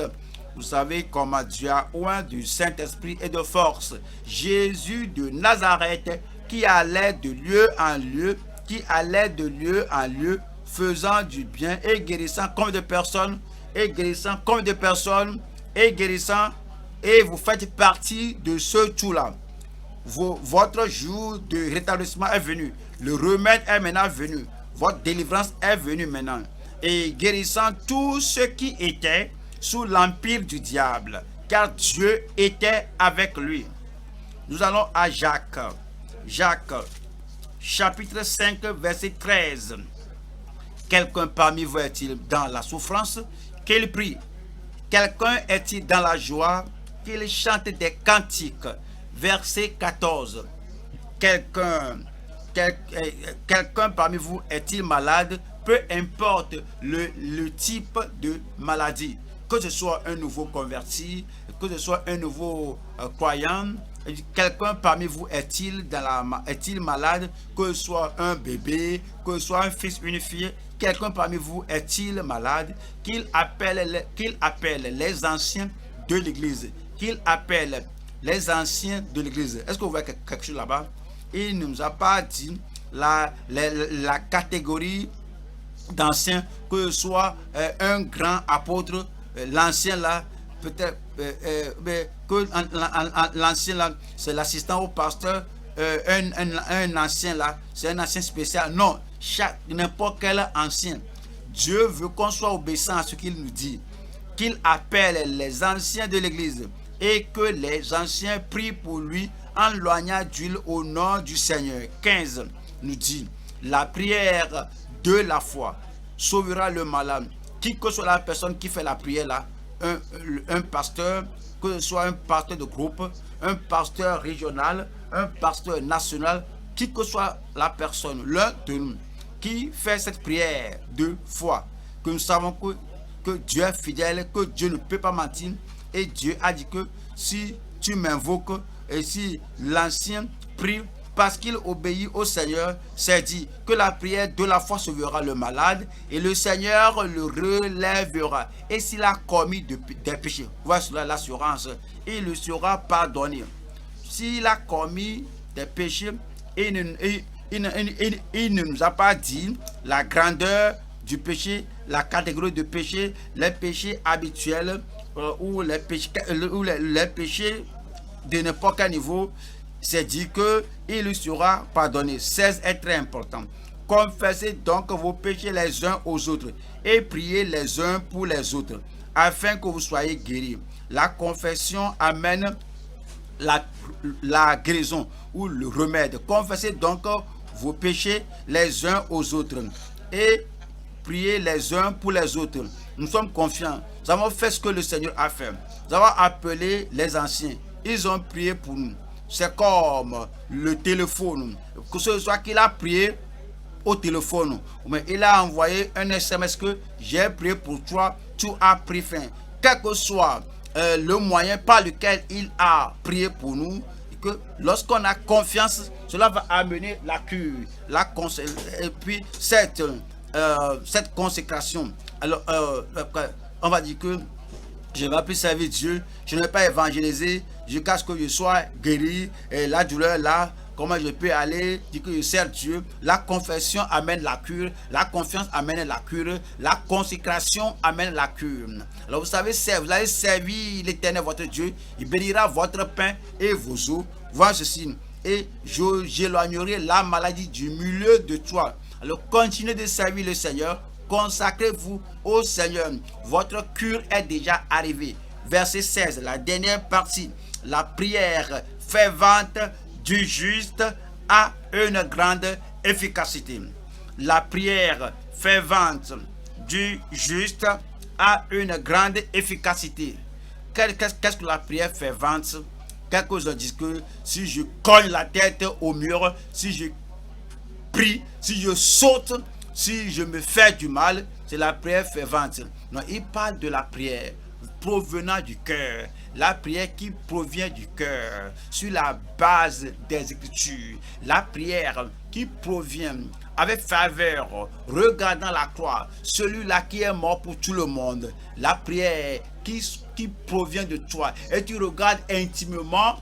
Vous savez comment Dieu a oint du Saint-Esprit et de force Jésus de Nazareth, qui allait de lieu en lieu, faisant du bien et guérissant comme de personnes, et guérissant, et vous faites partie de ce tout-là. Votre jour de rétablissement est venu. Le remède est maintenant venu. Votre délivrance est venue maintenant. Et guérissant tous ceux qui étaient sous l'empire du diable, car Dieu était avec lui. Nous allons à Jacques. Jacques, chapitre 5, verset 13. Quelqu'un parmi vous est-il dans la souffrance? Qu'il prie. Quelqu'un est-il dans la joie? Qu'il chante des cantiques. Verset 14. Quelqu'un parmi vous est-il malade? Peu importe le type de maladie. Que ce soit un nouveau converti, que ce soit un nouveau croyant, quelqu'un parmi vous est-il malade? Que ce soit un bébé, que ce soit un fils, une fille, quelqu'un parmi vous est-il malade? Qu'il appelle les anciens de l'église. Est-ce que vous voyez quelque chose là-bas? Il ne nous a pas dit la catégorie d'anciens, que ce soit un grand apôtre, l'ancien là, peut-être que l'ancien là, c'est l'assistant au pasteur, un ancien là, c'est un ancien spécial. Non, n'importe quel ancien. Dieu veut qu'on soit obéissant à ce qu'il nous dit, qu'il appelle les anciens de l'église et que les anciens prient pour lui en loignant d'huile au nom du Seigneur. 15 nous dit, la prière de la foi sauvera le malade. Qui que soit la personne qui fait la prière là, un pasteur, que ce soit un pasteur de groupe, un pasteur régional, un pasteur national, qui que soit la personne, l'un de nous, qui fait cette prière de foi, que nous savons que Dieu est fidèle, que Dieu ne peut pas mentir, et Dieu a dit que si tu m'invoques, et si l'ancien prie parce qu'il obéit au Seigneur, c'est dit que la prière de la foi sauvera le malade et le Seigneur le relèvera. Et s'il a commis des péchés, voici l'assurance, il lui sera pardonné. S'il a commis des péchés, il ne nous a pas dit la grandeur du péché, la catégorie de péché, les péchés habituels ou les péchés de n'importe quel niveau. C'est dit qu'il lui sera pardonné. 16 est très important. Confessez donc vos péchés les uns aux autres et priez les uns pour les autres, afin que vous soyez guéris. La confession amène la guérison ou le remède. Confessez donc vos péchés les uns aux autres et priez les uns pour les autres. Nous sommes confiants. Nous avons fait ce que le Seigneur a fait. Nous avons appelé les anciens. Ils ont prié pour nous. C'est comme le téléphone. Que ce soit qu'il a prié au téléphone, mais il a envoyé un SMS que j'ai prié pour toi, tu as pris fin. Quel que soit le moyen par lequel il a prié pour nous, que lorsqu'on a confiance, cela va amener la cure, et puis cette consécration. Alors, on va dire que je ne vais plus servir Dieu, je ne vais pas évangéliser jusqu'à ce que je sois guéri. Et la douleur là, comment je peux aller dire que je sers Dieu? La confession amène la cure, la confiance amène la cure, la consécration amène la cure. Alors vous savez, vous allez servir l'Éternel votre Dieu, il bénira votre pain et vos eaux. Voilà ceci. Et j'éloignerai la maladie du milieu de toi. Alors continuez de servir le Seigneur. Consacrez-vous au Seigneur. Votre cure est déjà arrivée. Verset 16, la dernière partie. La prière fervente du juste a une grande efficacité. La prière fervente du juste a une grande efficacité. qu'est-ce que la prière fervente? Quelques-uns disent que si je cogne la tête au mur, si je prie, si je saute, si je me fais du mal, c'est la prière fervente. Non, il parle de la prière provenant du cœur. La prière qui provient du cœur, sur la base des Écritures. La prière qui provient avec faveur, regardant la croix, celui-là qui est mort pour tout le monde. La prière qui provient de toi. Et tu regardes intimement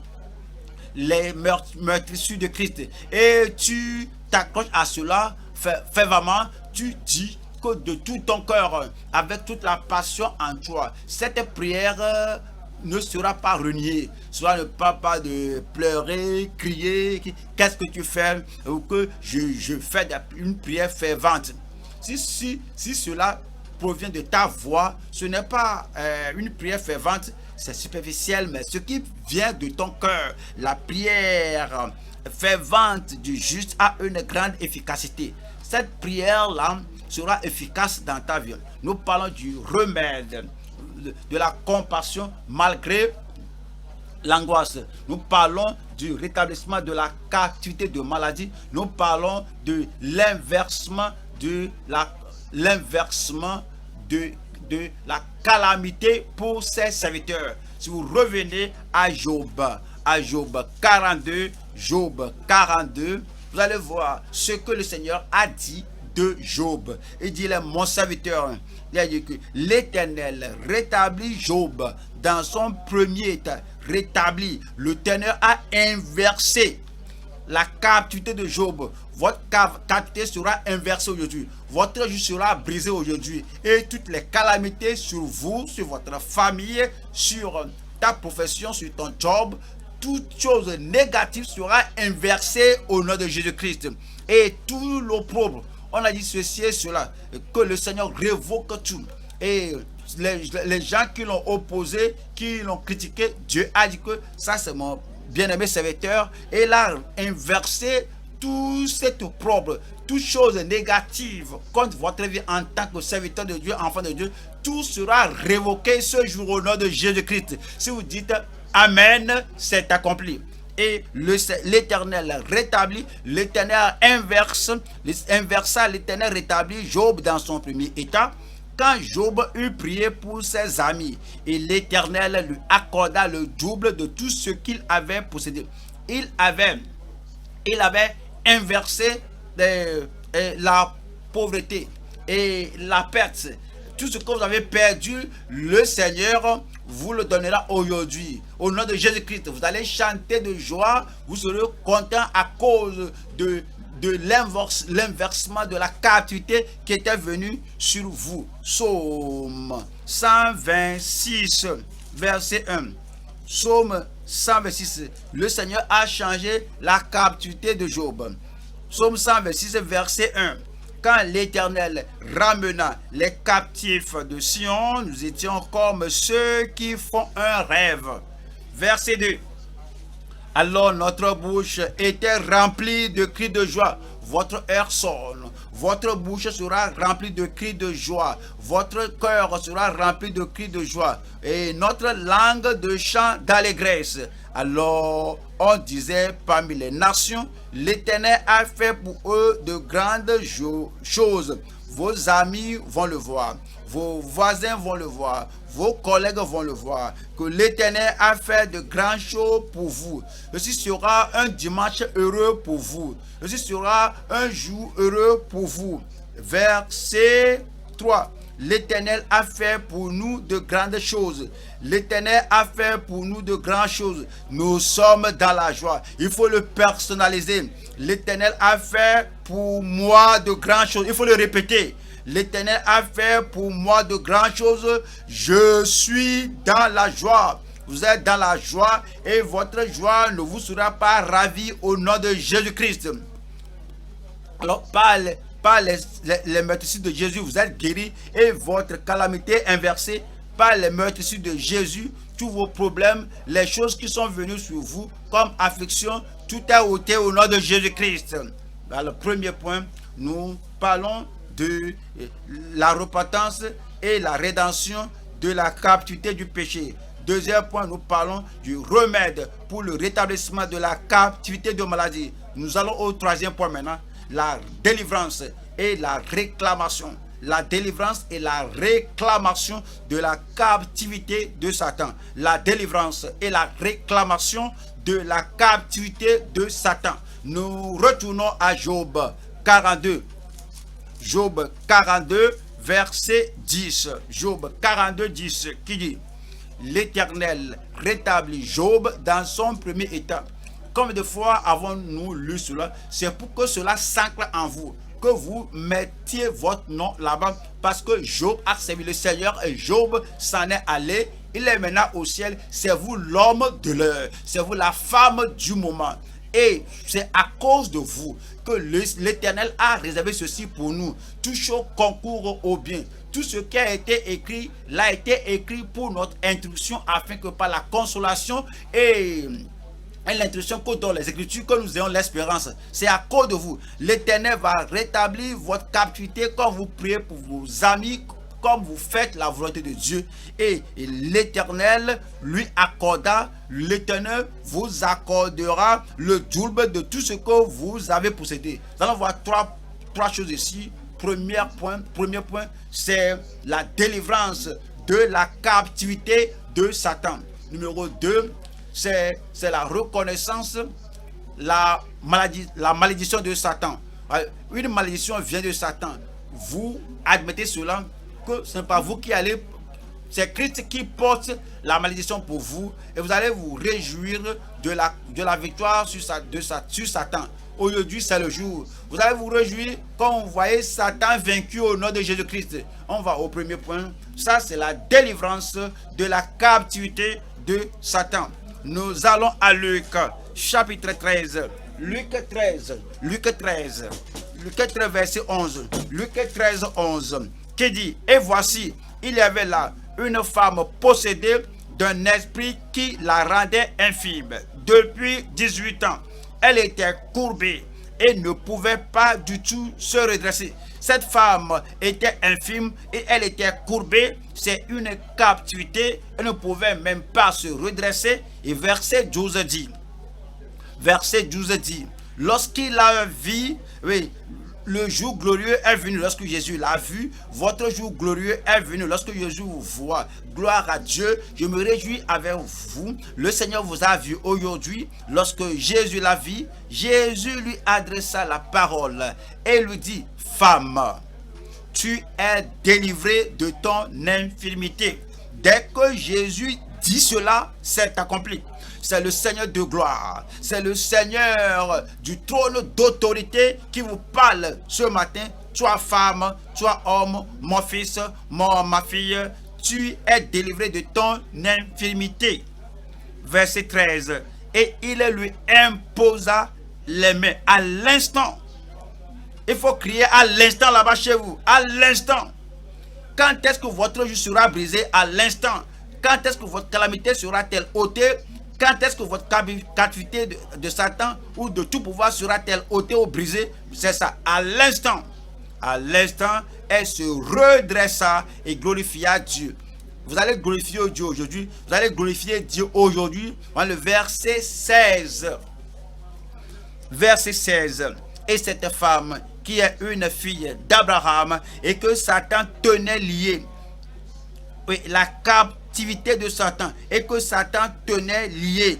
les meurtrissures de Christ. Et tu t'accroches à cela fervemment. Tu dis que de tout ton cœur, avec toute la passion en toi, cette prière ne sera pas reniée. Soit ne pas de pleurer, crier, qu'est-ce que tu fais, ou que je fais une prière fervente. Si cela provient de ta voix, ce n'est pas une prière fervente, c'est superficiel, mais ce qui vient de ton cœur, la prière fervente du juste a une grande efficacité. Cette prière-là sera efficace dans ta vie. Nous parlons du remède, de la compassion malgré l'angoisse. Nous parlons du rétablissement de la captivité de maladie. Nous parlons de l'inversement de la calamité pour ses serviteurs. Si vous revenez à Job 42, vous allez voir ce que le Seigneur a dit de Job. Il dit, mon serviteur, il a dit que l'Éternel rétablit Job dans son premier état. Rétabli. L'Éternel a inversé la captivité de Job. Votre captivité sera inversée aujourd'hui. Votre joug sera brisé aujourd'hui. Et toutes les calamités sur vous, sur votre famille, sur ta profession, sur ton job, toute chose négative sera inversée au nom de Jésus-Christ. Et tout l'opprobre, on a dit ceci et cela, que le Seigneur révoque tout. Et les gens qui l'ont opposé, qui l'ont critiqué, Dieu a dit que ça c'est mon bien-aimé serviteur. Et il a inversé tout cet opprobre, toute chose négative contre votre vie en tant que serviteur de Dieu, enfant de Dieu. Tout sera révoqué ce jour au nom de Jésus-Christ. Si vous dites Amen, c'est accompli. Et l'Éternel rétablit, l'Éternel inversa, l'Éternel rétablit Job dans son premier état. Quand Job eut prié pour ses amis, et l'Éternel lui accorda le double de tout ce qu'il avait possédé. Il avait inversé la pauvreté et la perte. Tout ce que vous avez perdu, le Seigneur vous le donnera aujourd'hui. Au nom de Jésus-Christ, vous allez chanter de joie. Vous serez content à cause de l'inversement de la captivité qui était venue sur vous. Psaume 126, verset 1. Psaume 126. Le Seigneur a changé la captivité de Job. Psaume 126, verset 1. Quand l'Éternel ramena les captifs de Sion, nous étions comme ceux qui font un rêve. Verset 2. Alors notre bouche était remplie de cris de joie. Votre heure sonne. Votre bouche sera remplie de cris de joie. Votre cœur sera rempli de cris de joie. Et notre langue de chants d'allégresse. Alors on disait parmi les nations, l'Éternel a fait pour eux de grandes choses. Vos amis vont le voir. Vos voisins vont le voir. Vos collègues vont le voir. Que l'Éternel a fait de grandes choses pour vous. Ceci sera un dimanche heureux pour vous. Ceci sera un jour heureux pour vous. Verset 3. L'Éternel a fait pour nous de grandes choses. L'Éternel a fait pour nous de grandes choses. Nous sommes dans la joie. Il faut le personnaliser. L'Éternel a fait pour moi de grandes choses. Il faut le répéter. L'Éternel a fait pour moi de grandes choses. Je suis dans la joie. Vous êtes dans la joie et votre joie ne vous sera pas ravie au nom de Jésus-Christ. Alors, par les meurtrissures de Jésus, vous êtes guéris et votre calamité inversée. Par les meurtrissures de Jésus, tous vos problèmes, les choses qui sont venues sur vous comme affliction, tout est ôté au nom de Jésus-Christ. Dans le premier point, nous parlons de la repentance et la rédemption de la captivité du péché. Deuxième point, nous parlons du remède pour le rétablissement de la captivité de maladie. Nous allons au troisième point maintenant, la délivrance et la réclamation. La délivrance et la réclamation de la captivité de Satan. La délivrance et la réclamation de la captivité de Satan. Nous retournons à Job 42. Job 42, verset 10. Job 42, 10, qui dit: l'Éternel rétablit Job dans son premier état. Combien de fois avons-nous lu cela? C'est pour que cela s'ancre en vous, que vous mettiez votre nom là-bas, parce que Job a servi le Seigneur et Job s'en est allé. Il est maintenant au ciel. C'est vous l'homme de l'heure, c'est vous la femme du moment. Et c'est à cause de vous que l'Éternel a réservé ceci pour nous. Tout chose concourt au bien. Tout ce qui a été écrit, l'a été écrit pour notre instruction, afin que par la consolation et l'instruction que dans les Écritures, que nous ayons l'espérance. C'est à cause de vous. L'Éternel va rétablir votre captivité quand vous priez pour vos amis, comme vous faites la volonté de Dieu. Et l'Éternel lui accorda, l'Éternel vous accordera le double de tout ce que vous avez possédé. Nous allons voir trois choses ici. Premier point, c'est la délivrance de la captivité de Satan. Numéro 2, c'est la reconnaissance, la malédiction de Satan. Une malédiction vient de Satan. Vous admettez cela, que ce n'est pas vous qui allez, c'est Christ qui porte la malédiction pour vous, et vous allez vous réjouir de la victoire sur Satan. Aujourd'hui, c'est le jour. Vous allez vous réjouir quand vous voyez Satan vaincu au nom de Jésus-Christ. On va au premier point. Ça, c'est la délivrance de la captivité de Satan. Nous allons à Luc, chapitre 13. Luc 13, verset 11. Luc 13, 11. Qui dit: et voici, il y avait là une femme possédée d'un esprit qui la rendait infime. Depuis 18 ans, elle était courbée et ne pouvait pas du tout se redresser. Cette femme était infime et elle était courbée. C'est une captivité. Elle ne pouvait même pas se redresser. Et verset 12 dit, lorsqu'il a vu, oui, le jour glorieux est venu. Lorsque Jésus l'a vu, votre jour glorieux est venu. Lorsque Jésus vous voit, gloire à Dieu, je me réjouis avec vous. Le Seigneur vous a vu aujourd'hui. Lorsque Jésus l'a vu, Jésus lui adressa la parole et lui dit: femme, tu es délivrée de ton infirmité. Dès que Jésus dit cela, c'est accompli. C'est le Seigneur de gloire, c'est le Seigneur du trône d'autorité qui vous parle ce matin. Toi femme, toi homme, mon fils, ma fille, tu es délivré de ton infirmité. Verset 13. Et il lui imposa les mains à l'instant. Il faut crier à l'instant là-bas chez vous, à l'instant. Quand est-ce que votre joug sera brisé? À l'instant. Quand est-ce que votre calamité sera-t-elle ôtée? Quand est-ce que votre captivité de Satan ou de tout pouvoir sera-t-elle ôtée ou brisée? C'est ça, à l'instant. À l'instant, elle se redressa et glorifia Dieu. Vous allez glorifier Dieu aujourd'hui. Vous allez glorifier Dieu aujourd'hui. Dans le verset 16. Verset 16. Et cette femme qui est une fille d'Abraham et que Satan tenait liée. Oui, la captivité de Satan et que Satan tenait lié.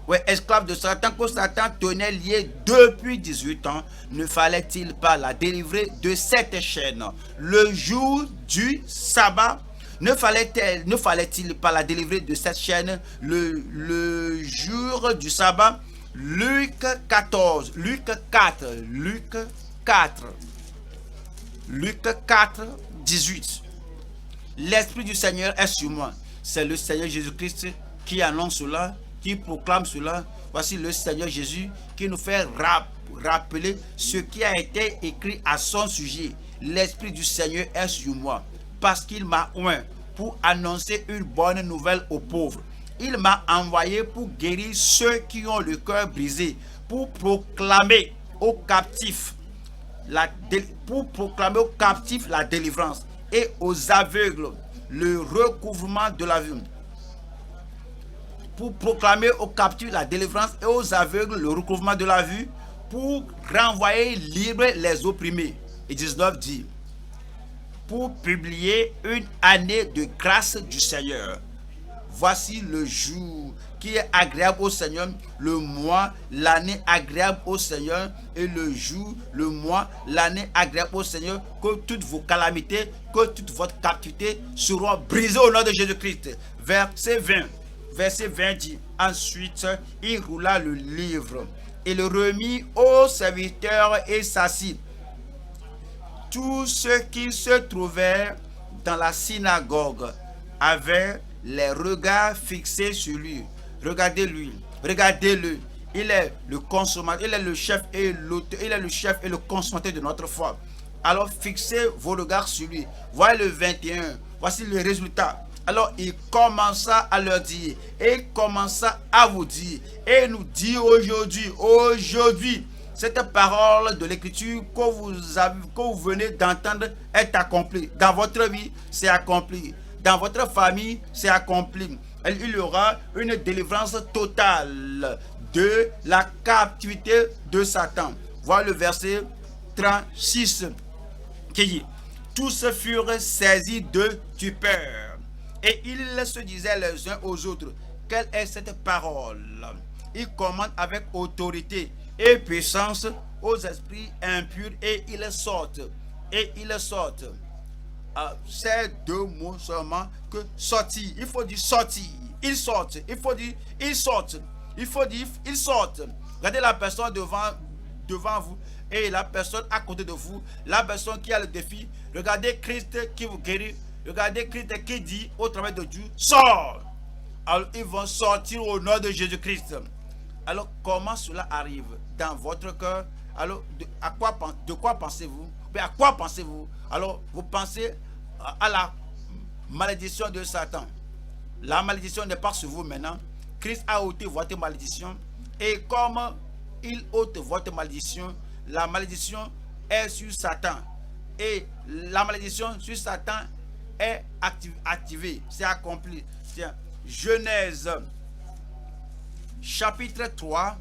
Oui, esclave de Satan, que Satan tenait lié depuis 18 ans. Ne fallait-il pas la délivrer de cette chaîne le jour du sabbat? Ne fallait-il pas la délivrer de cette chaîne le jour du sabbat? Luc 14, Luc 4, 18. L'Esprit du Seigneur est sur moi. C'est le Seigneur Jésus-Christ qui annonce cela, qui proclame cela. Voici le Seigneur Jésus qui nous fait rappeler ce qui a été écrit à son sujet. L'Esprit du Seigneur est sur moi parce qu'il m'a oint pour annoncer une bonne nouvelle aux pauvres. Il m'a envoyé pour guérir ceux qui ont le cœur brisé, pour proclamer aux captifs la délivrance et aux aveugles le recouvrement de la vue, pour proclamer aux captifs la délivrance et aux aveugles le recouvrement de la vue, pour renvoyer libres les opprimés. Et 19 dit, pour publier une année de grâce du Seigneur. Voici le jour qui est agréable au Seigneur, le mois, l'année agréable au Seigneur, et le jour, le mois, l'année agréable au Seigneur, que toutes vos calamités, que toute votre captivité seront brisées au nom de Jésus-Christ. Verset 20 dit, ensuite, il roula le livre et le remit au serviteur et s'assit. Tous ceux qui se trouvaient dans la synagogue avaient les regards fixés sur lui. Regardez-lui, regardez-le. Il est le consommateur, il est le chef et l'auteur, il est le chef et le consommateur de notre foi. Alors fixez vos regards sur lui. Voyez le 21. Voici le résultat. Alors il commença à leur dire, et il commença à vous dire, et nous dit aujourd'hui, cette parole de l'écriture que vous venez d'entendre est accomplie. Dans votre vie, c'est accompli. Dans votre famille, c'est accompli. Il y aura une délivrance totale de la captivité de Satan. Voilà le verset 36 qui dit, tous furent saisis de stupeur et ils se disaient les uns aux autres, quelle est cette parole? Il commande avec autorité et puissance aux esprits impurs et ils sortent. Et ils sortent. Ces deux mots seulement que sortir. Il faut dire sortir. Ils sortent. Il faut dire ils sortent. Il faut dire ils sortent. Regardez la personne devant vous et la personne à côté de vous. La personne qui a le défi. Regardez Christ qui vous guérit. Regardez Christ qui dit au travers de Dieu, sors. Alors ils vont sortir au nom de Jésus-Christ. Alors comment cela arrive dans votre cœur? Alors de quoi pensez-vous? À quoi pensez-vous? Alors vous pensez à la malédiction de Satan. La malédiction n'est pas sur vous maintenant. Christ a ôté votre malédiction. Et comme il ôte votre malédiction, la malédiction est sur Satan. Et la malédiction sur Satan est activée. C'est accompli. Tiens, Genèse chapitre 3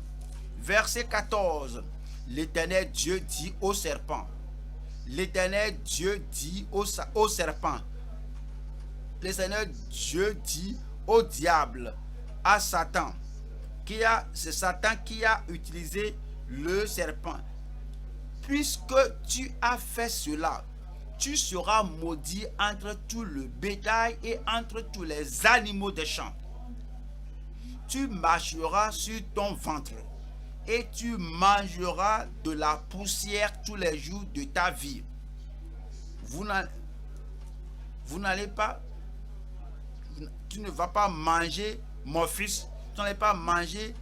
verset 14. L'Éternel Dieu dit au serpent. L'Éternel Dieu dit au serpent. L'Éternel Dieu dit au diable, à Satan, c'est Satan qui a utilisé le serpent. Puisque tu as fait cela, tu seras maudit entre tout le bétail et entre tous les animaux des champs. Tu marcheras sur ton ventre et tu mangeras de la poussière tous les jours de ta vie. Vous n'allez pas, tu ne vas pas manger mon fils, tu n'allez pas manger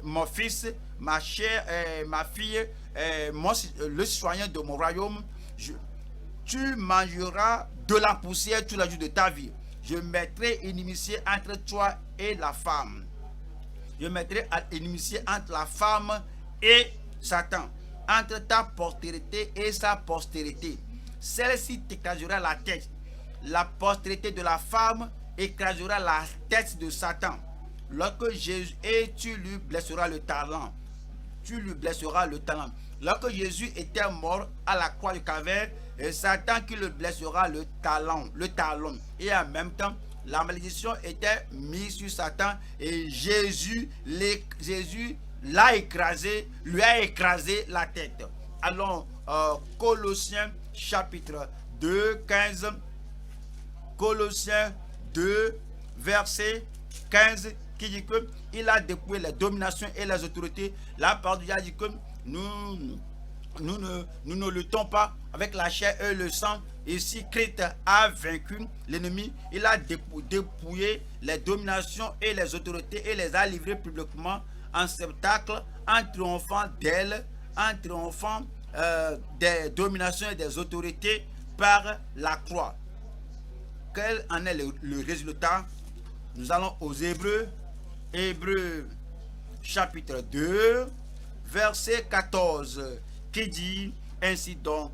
mon fils, ma chair, ma fille, le citoyen de mon royaume. Tu mangeras de la poussière tous les jours de ta vie. Je mettrai inimitié entre toi et la femme. Je mettrai inimitié entre la femme et Satan, entre ta postérité et sa postérité. Celle-ci t'écrasera la tête. La postérité de la femme écrasera la tête de Satan. Lorsque Jésus, et tu lui blesseras le talon. Tu lui blesseras le talon. Lorsque Jésus était mort à la croix du Calvaire, et Satan qui le blessera le talon. Et en même temps, la malédiction était mise sur Satan et Jésus l'a écrasé, lui a écrasé la tête. Allons, Colossiens chapitre 2, 15. Colossiens 2, verset 15, qui dit que il a dépouillé les dominations et les autorités. La parole de Dieu dit que nous ne luttons pas avec la chair et le sang. Ici, Christ a vaincu l'ennemi. Il a dépouillé les dominations et les autorités et les a livrés publiquement en spectacle, en triomphant d'elles, en triomphant des dominations et des autorités par la croix. Quel en est le résultat? Nous allons aux Hébreux. Hébreux chapitre 2, verset 14, qui dit ainsi donc,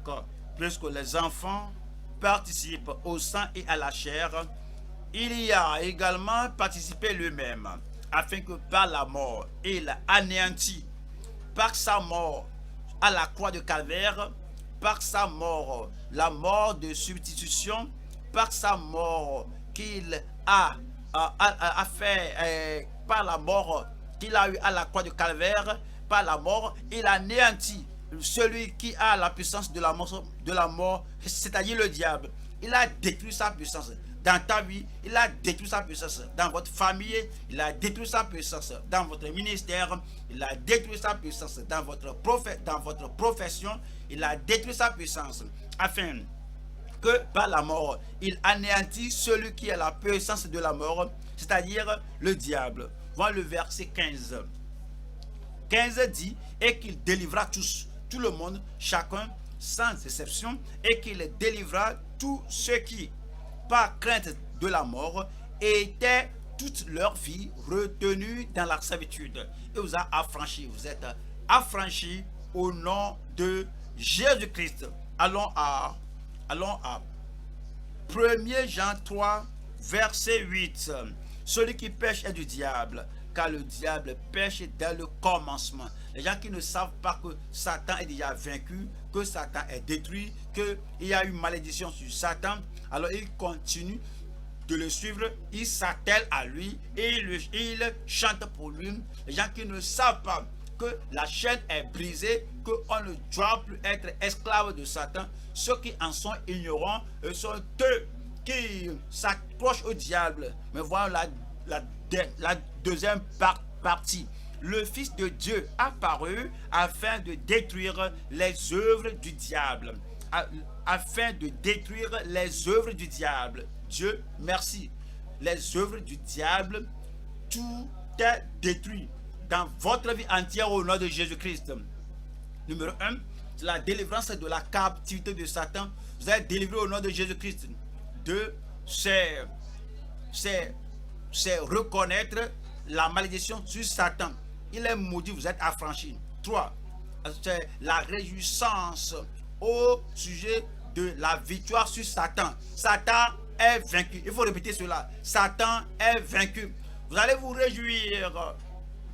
puisque les enfants participent au sang et à la chair, il y a également participé lui-même, afin que par la mort, il anéantit, par sa mort à la croix de Calvaire, par sa mort, la mort de substitution, par sa mort qu'il a fait, par la mort qu'il a eu à la croix de Calvaire, par la mort, il anéantit celui qui a la puissance de la mort, c'est-à-dire le diable. Il a détruit sa puissance. Dans ta vie, il a détruit sa puissance. Dans votre famille, il a détruit sa puissance. Dans votre ministère, il a détruit sa puissance. Dans votre profession, il a détruit sa puissance. Afin que par la mort, il anéantit celui qui a la puissance de la mort, c'est-à-dire le diable. Voilà le verset 15. 15 dit, et qu'il délivra tous, tout le monde, chacun, sans exception, et qu'il délivra tous ceux qui, par crainte de la mort, étaient toute leur vie retenus dans la servitude. Et vous a affranchis, vous êtes affranchis au nom de Jésus-Christ. Allons à 1 Jean 3, verset 8. Celui qui pêche est du diable, car le diable pêche dès le commencement. Les gens qui ne savent pas que Satan est déjà vaincu, que Satan est détruit, qu'il y a une malédiction sur Satan, alors ils continuent de le suivre, ils s'attellent à lui et ils chantent pour lui. Les gens qui ne savent pas que la chaîne est brisée, qu'on ne doit plus être esclave de Satan, ceux qui en sont ignorants sont eux qui s'accrochent au diable. Mais voilà la deuxième partie. Le Fils de Dieu apparut afin de détruire les œuvres du diable. Afin de détruire les œuvres du diable. Dieu merci. Les œuvres du diable, tout est détruit dans votre vie entière au nom de Jésus-Christ. Numéro 1, c'est la délivrance de la captivité de Satan. Vous êtes délivré au nom de Jésus-Christ. 2, c'est reconnaître la malédiction sur Satan. Il est maudit, vous êtes affranchi. 3, c'est la réjouissance au sujet de la victoire sur Satan. Satan est vaincu. Il faut répéter cela. Satan est vaincu. Vous allez vous réjouir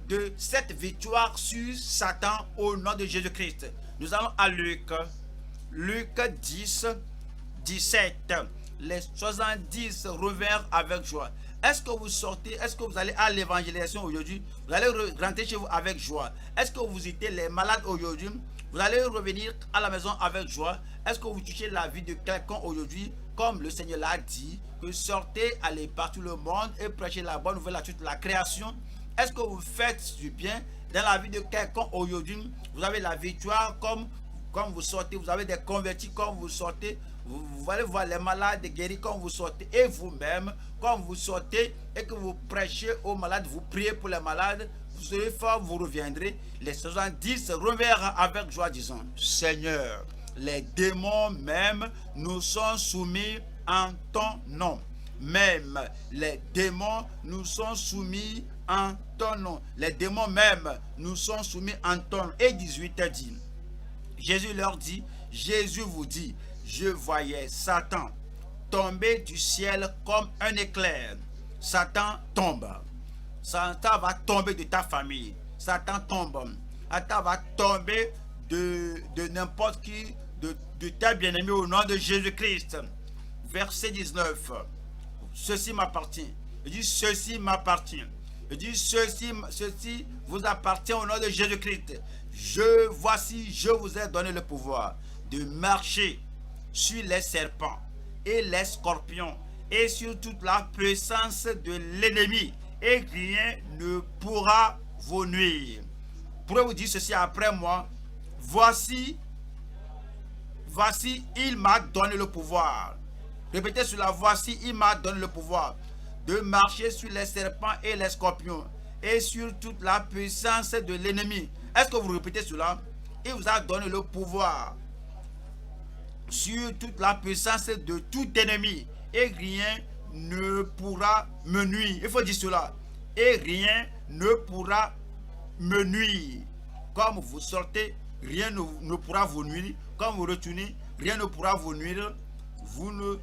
de cette victoire sur Satan au nom de Jésus-Christ. Nous allons à Luc 10, 17. Les 70 revinrent avec joie. Est-ce que vous sortez, est-ce que vous allez à l'évangélisation aujourd'hui? Vous allez rentrer chez vous avec joie. Est-ce que vous visitez les malades aujourd'hui? Vous allez revenir à la maison avec joie. Est-ce que vous touchez la vie de quelqu'un aujourd'hui? Comme le Seigneur l'a dit, que sortez, allez partout le monde et prêchez la bonne nouvelle à toute la création. Est-ce que vous faites du bien dans la vie de quelqu'un aujourd'hui? Vous avez la victoire comme vous sortez, vous avez des convertis comme vous sortez. Vous allez voir les malades guéris quand vous sortez. Et vous-même, quand vous sortez et que vous prêchez aux malades, vous priez pour les malades, vous serez fort, vous reviendrez. Les 70 revinrent avec joie, disant, Seigneur, les démons même nous sont soumis en ton nom. Même les démons nous sont soumis en ton nom. Les démons même nous sont soumis en ton nom. Et 18 dit, Jésus leur dit, Jésus vous dit, je voyais Satan tomber du ciel comme un éclair. Satan tombe. Satan va tomber de ta famille. Satan tombe. Satan va tomber de n'importe qui, de tes bien-aimés au nom de Jésus-Christ. Verset 19. Ceci m'appartient. Il dit, ceci m'appartient. Il dit, ceci vous appartient au nom de Jésus-Christ. Voici, je vous ai donné le pouvoir de marcher sur les serpents et les scorpions et sur toute la puissance de l'ennemi, et rien ne pourra vous nuire. Pourquoi vous dire ceci après moi? Voici, il m'a donné le pouvoir. Répétez cela, voici, il m'a donné le pouvoir de marcher sur les serpents et les scorpions et sur toute la puissance de l'ennemi. Est-ce que vous répétez cela? Il vous a donné le pouvoir sur toute la puissance de tout ennemi, et rien ne pourra me nuire. Il faut dire cela. Et rien ne pourra me nuire. Comme vous sortez, rien ne pourra vous nuire. Comme vous retournez, rien ne pourra vous nuire. Vous ne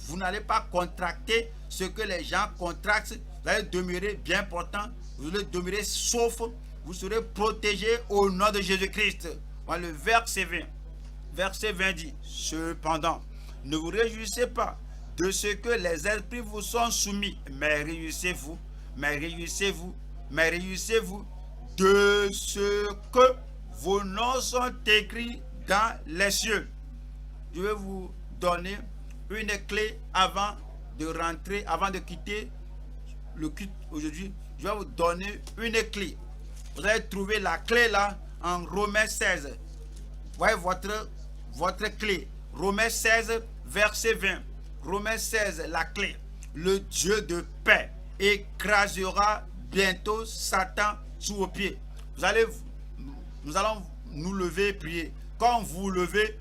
vous n'allez pas contracter ce que les gens contractent. Vous allez demeurer bien portant, vous allez demeurer sauf, vous serez protégé au nom de Jésus-Christ. Le verset 20. Verset 20 dit, cependant, ne vous réjouissez pas de ce que les esprits vous sont soumis, mais réjouissez-vous de ce que vos noms sont écrits dans les cieux. Je vais vous donner une clé avant de rentrer, avant de quitter le culte aujourd'hui. Je vais vous donner une clé. Vous allez trouver la clé là en Romains 16. Voyez votre clé. Romains 16, verset 20. Romains 16, la clé. Le Dieu de paix écrasera bientôt Satan sous vos pieds. Nous allons nous lever et prier. Quand vous levez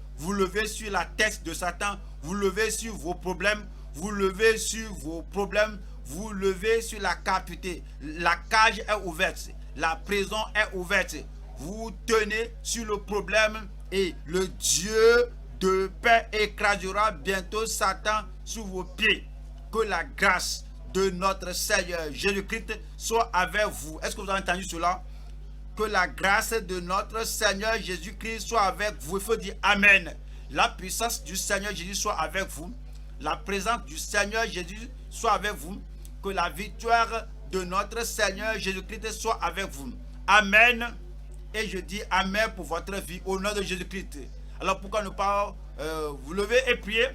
sur la tête de Satan, vous levez sur vos problèmes, vous levez sur vos problèmes, vous levez sur la captivité. La cage est ouverte, la prison est ouverte. Vous tenez sur le problème et le Dieu de paix écrasera bientôt Satan sous vos pieds. Que la grâce de notre Seigneur Jésus-Christ soit avec vous. Est-ce que vous avez entendu cela? Que la grâce de notre Seigneur Jésus-Christ soit avec vous. Il faut dire Amen. La puissance du Seigneur Jésus soit avec vous. La présence du Seigneur Jésus soit avec vous. Que la victoire de notre Seigneur Jésus-Christ soit avec vous. Amen. Et je dis Amen pour votre vie au nom de Jésus-Christ. Alors pourquoi ne pas vous lever et prier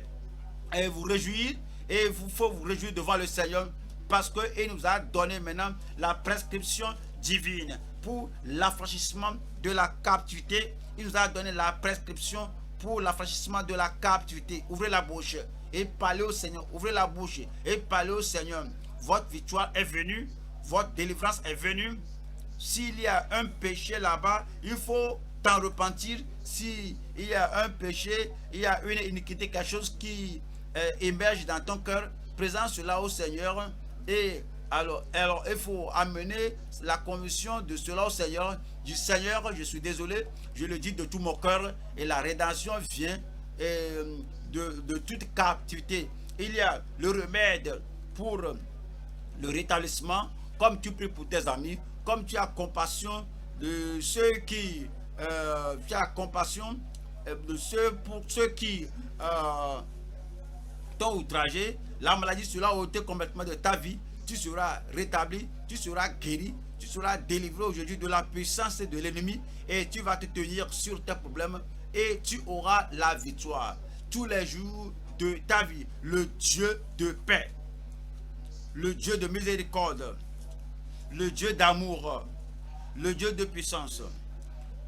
et vous réjouir? Et il faut vous réjouir devant le Seigneur parce qu'il nous a donné maintenant la prescription divine pour l'affranchissement de la captivité. Il nous a donné la prescription pour l'affranchissement de la captivité. Ouvrez la bouche et parlez au Seigneur. Ouvrez la bouche et parlez au Seigneur. Votre victoire est venue. Votre délivrance est venue. S'il y a un péché là-bas, il faut t'en repentir. S'il y a un péché, il y a une iniquité, quelque chose qui émerge dans ton cœur, présente cela au Seigneur. Et alors il faut amener la conviction de cela au Seigneur. Du Seigneur, je suis désolé, je le dis de tout mon cœur. Et la rédemption vient de toute captivité. Il y a le remède pour le rétablissement. Comme tu pries pour tes amis, comme tu as compassion de ceux qui tu as compassion pour ceux qui t'ont outragé, la maladie sera ôtée complètement de ta vie, tu seras rétabli, tu seras guéri, tu seras délivré aujourd'hui de la puissance de l'ennemi et tu vas te tenir sur tes problèmes et tu auras la victoire tous les jours de ta vie. Le Dieu de paix, le Dieu de miséricorde, le Dieu d'amour, le Dieu de puissance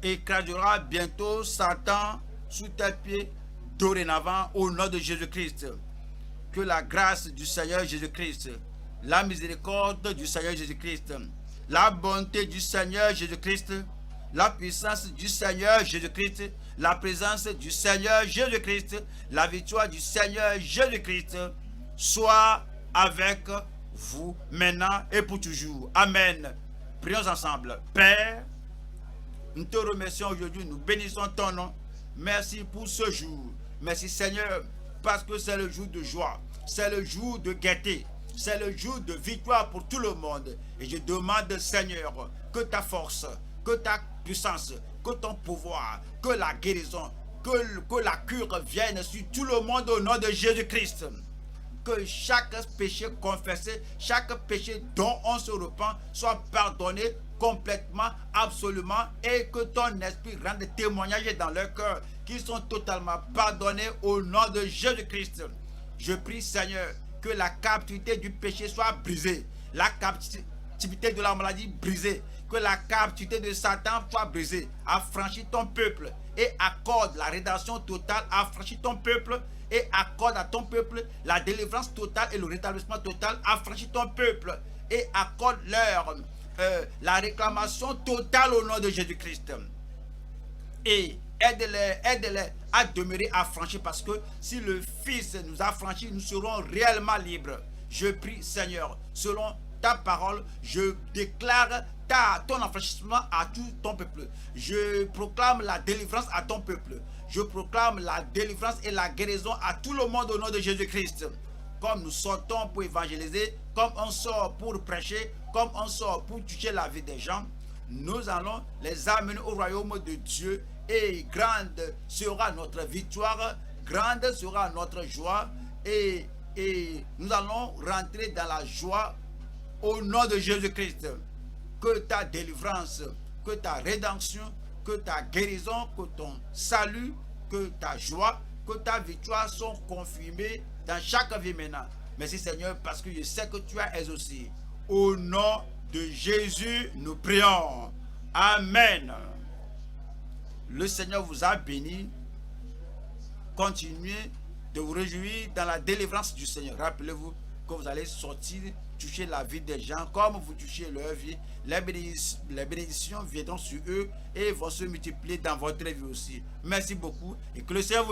écrasera bientôt Satan sous tes pieds dorénavant au nom de Jésus-Christ. Que la grâce du Seigneur Jésus-Christ, la miséricorde du Seigneur Jésus-Christ, la bonté du Seigneur Jésus-Christ, la puissance du Seigneur Jésus-Christ, la présence du Seigneur Jésus-Christ, la victoire du Seigneur Jésus-Christ soit avec vous maintenant et pour toujours. Amen. Prions ensemble. Père, nous te remercions aujourd'hui, nous bénissons ton nom. Merci pour ce jour. Merci Seigneur, parce que c'est le jour de joie, c'est le jour de gaieté, c'est le jour de victoire pour tout le monde. Et je demande Seigneur, que ta force, que ta puissance, que ton pouvoir, que la guérison, que la cure vienne sur tout le monde au nom de Jésus-Christ. Que chaque péché confessé, chaque péché dont on se repent soit pardonné complètement, absolument, et que ton esprit rende témoignage dans leur cœur qu'ils sont totalement pardonnés au nom de Jésus-Christ. Je prie Seigneur que la captivité du péché soit brisée, la captivité de la maladie brisée, que la captivité de Satan soit brisée. Affranchis ton peuple et accorde la rédemption totale, affranchis ton peuple et accorde à ton peuple la délivrance totale et le rétablissement total. Affranchis ton peuple et accorde-leur la réclamation totale au nom de Jésus-Christ. Et aide-les à demeurer affranchis, parce que si le Fils nous affranchit, nous serons réellement libres. Je prie Seigneur, selon ta parole, je déclare ton affranchissement à tout ton peuple. Je proclame la délivrance à ton peuple. Je proclame la délivrance et la guérison à tout le monde au nom de Jésus-Christ. Comme nous sortons pour évangéliser, comme on sort pour prêcher, comme on sort pour toucher la vie des gens, nous allons les amener au royaume de Dieu et grande sera notre victoire, grande sera notre joie et nous allons rentrer dans la joie au nom de Jésus-Christ. Que ta délivrance, que ta rédemption, que ta guérison, que ton salut, que ta joie, que ta victoire sont confirmées dans chaque vie maintenant. Merci Seigneur parce que je sais que tu as exaucé. Au nom de Jésus, nous prions. Amen. Le Seigneur vous a béni. Continuez de vous réjouir dans la délivrance du Seigneur. Rappelez-vous que vous allez sortir, toucher la vie des gens comme vous touchez leur vie. Les bénédictions viendront sur eux et vont se multiplier dans votre vie aussi. Merci beaucoup et que le Seigneur vous bénisse.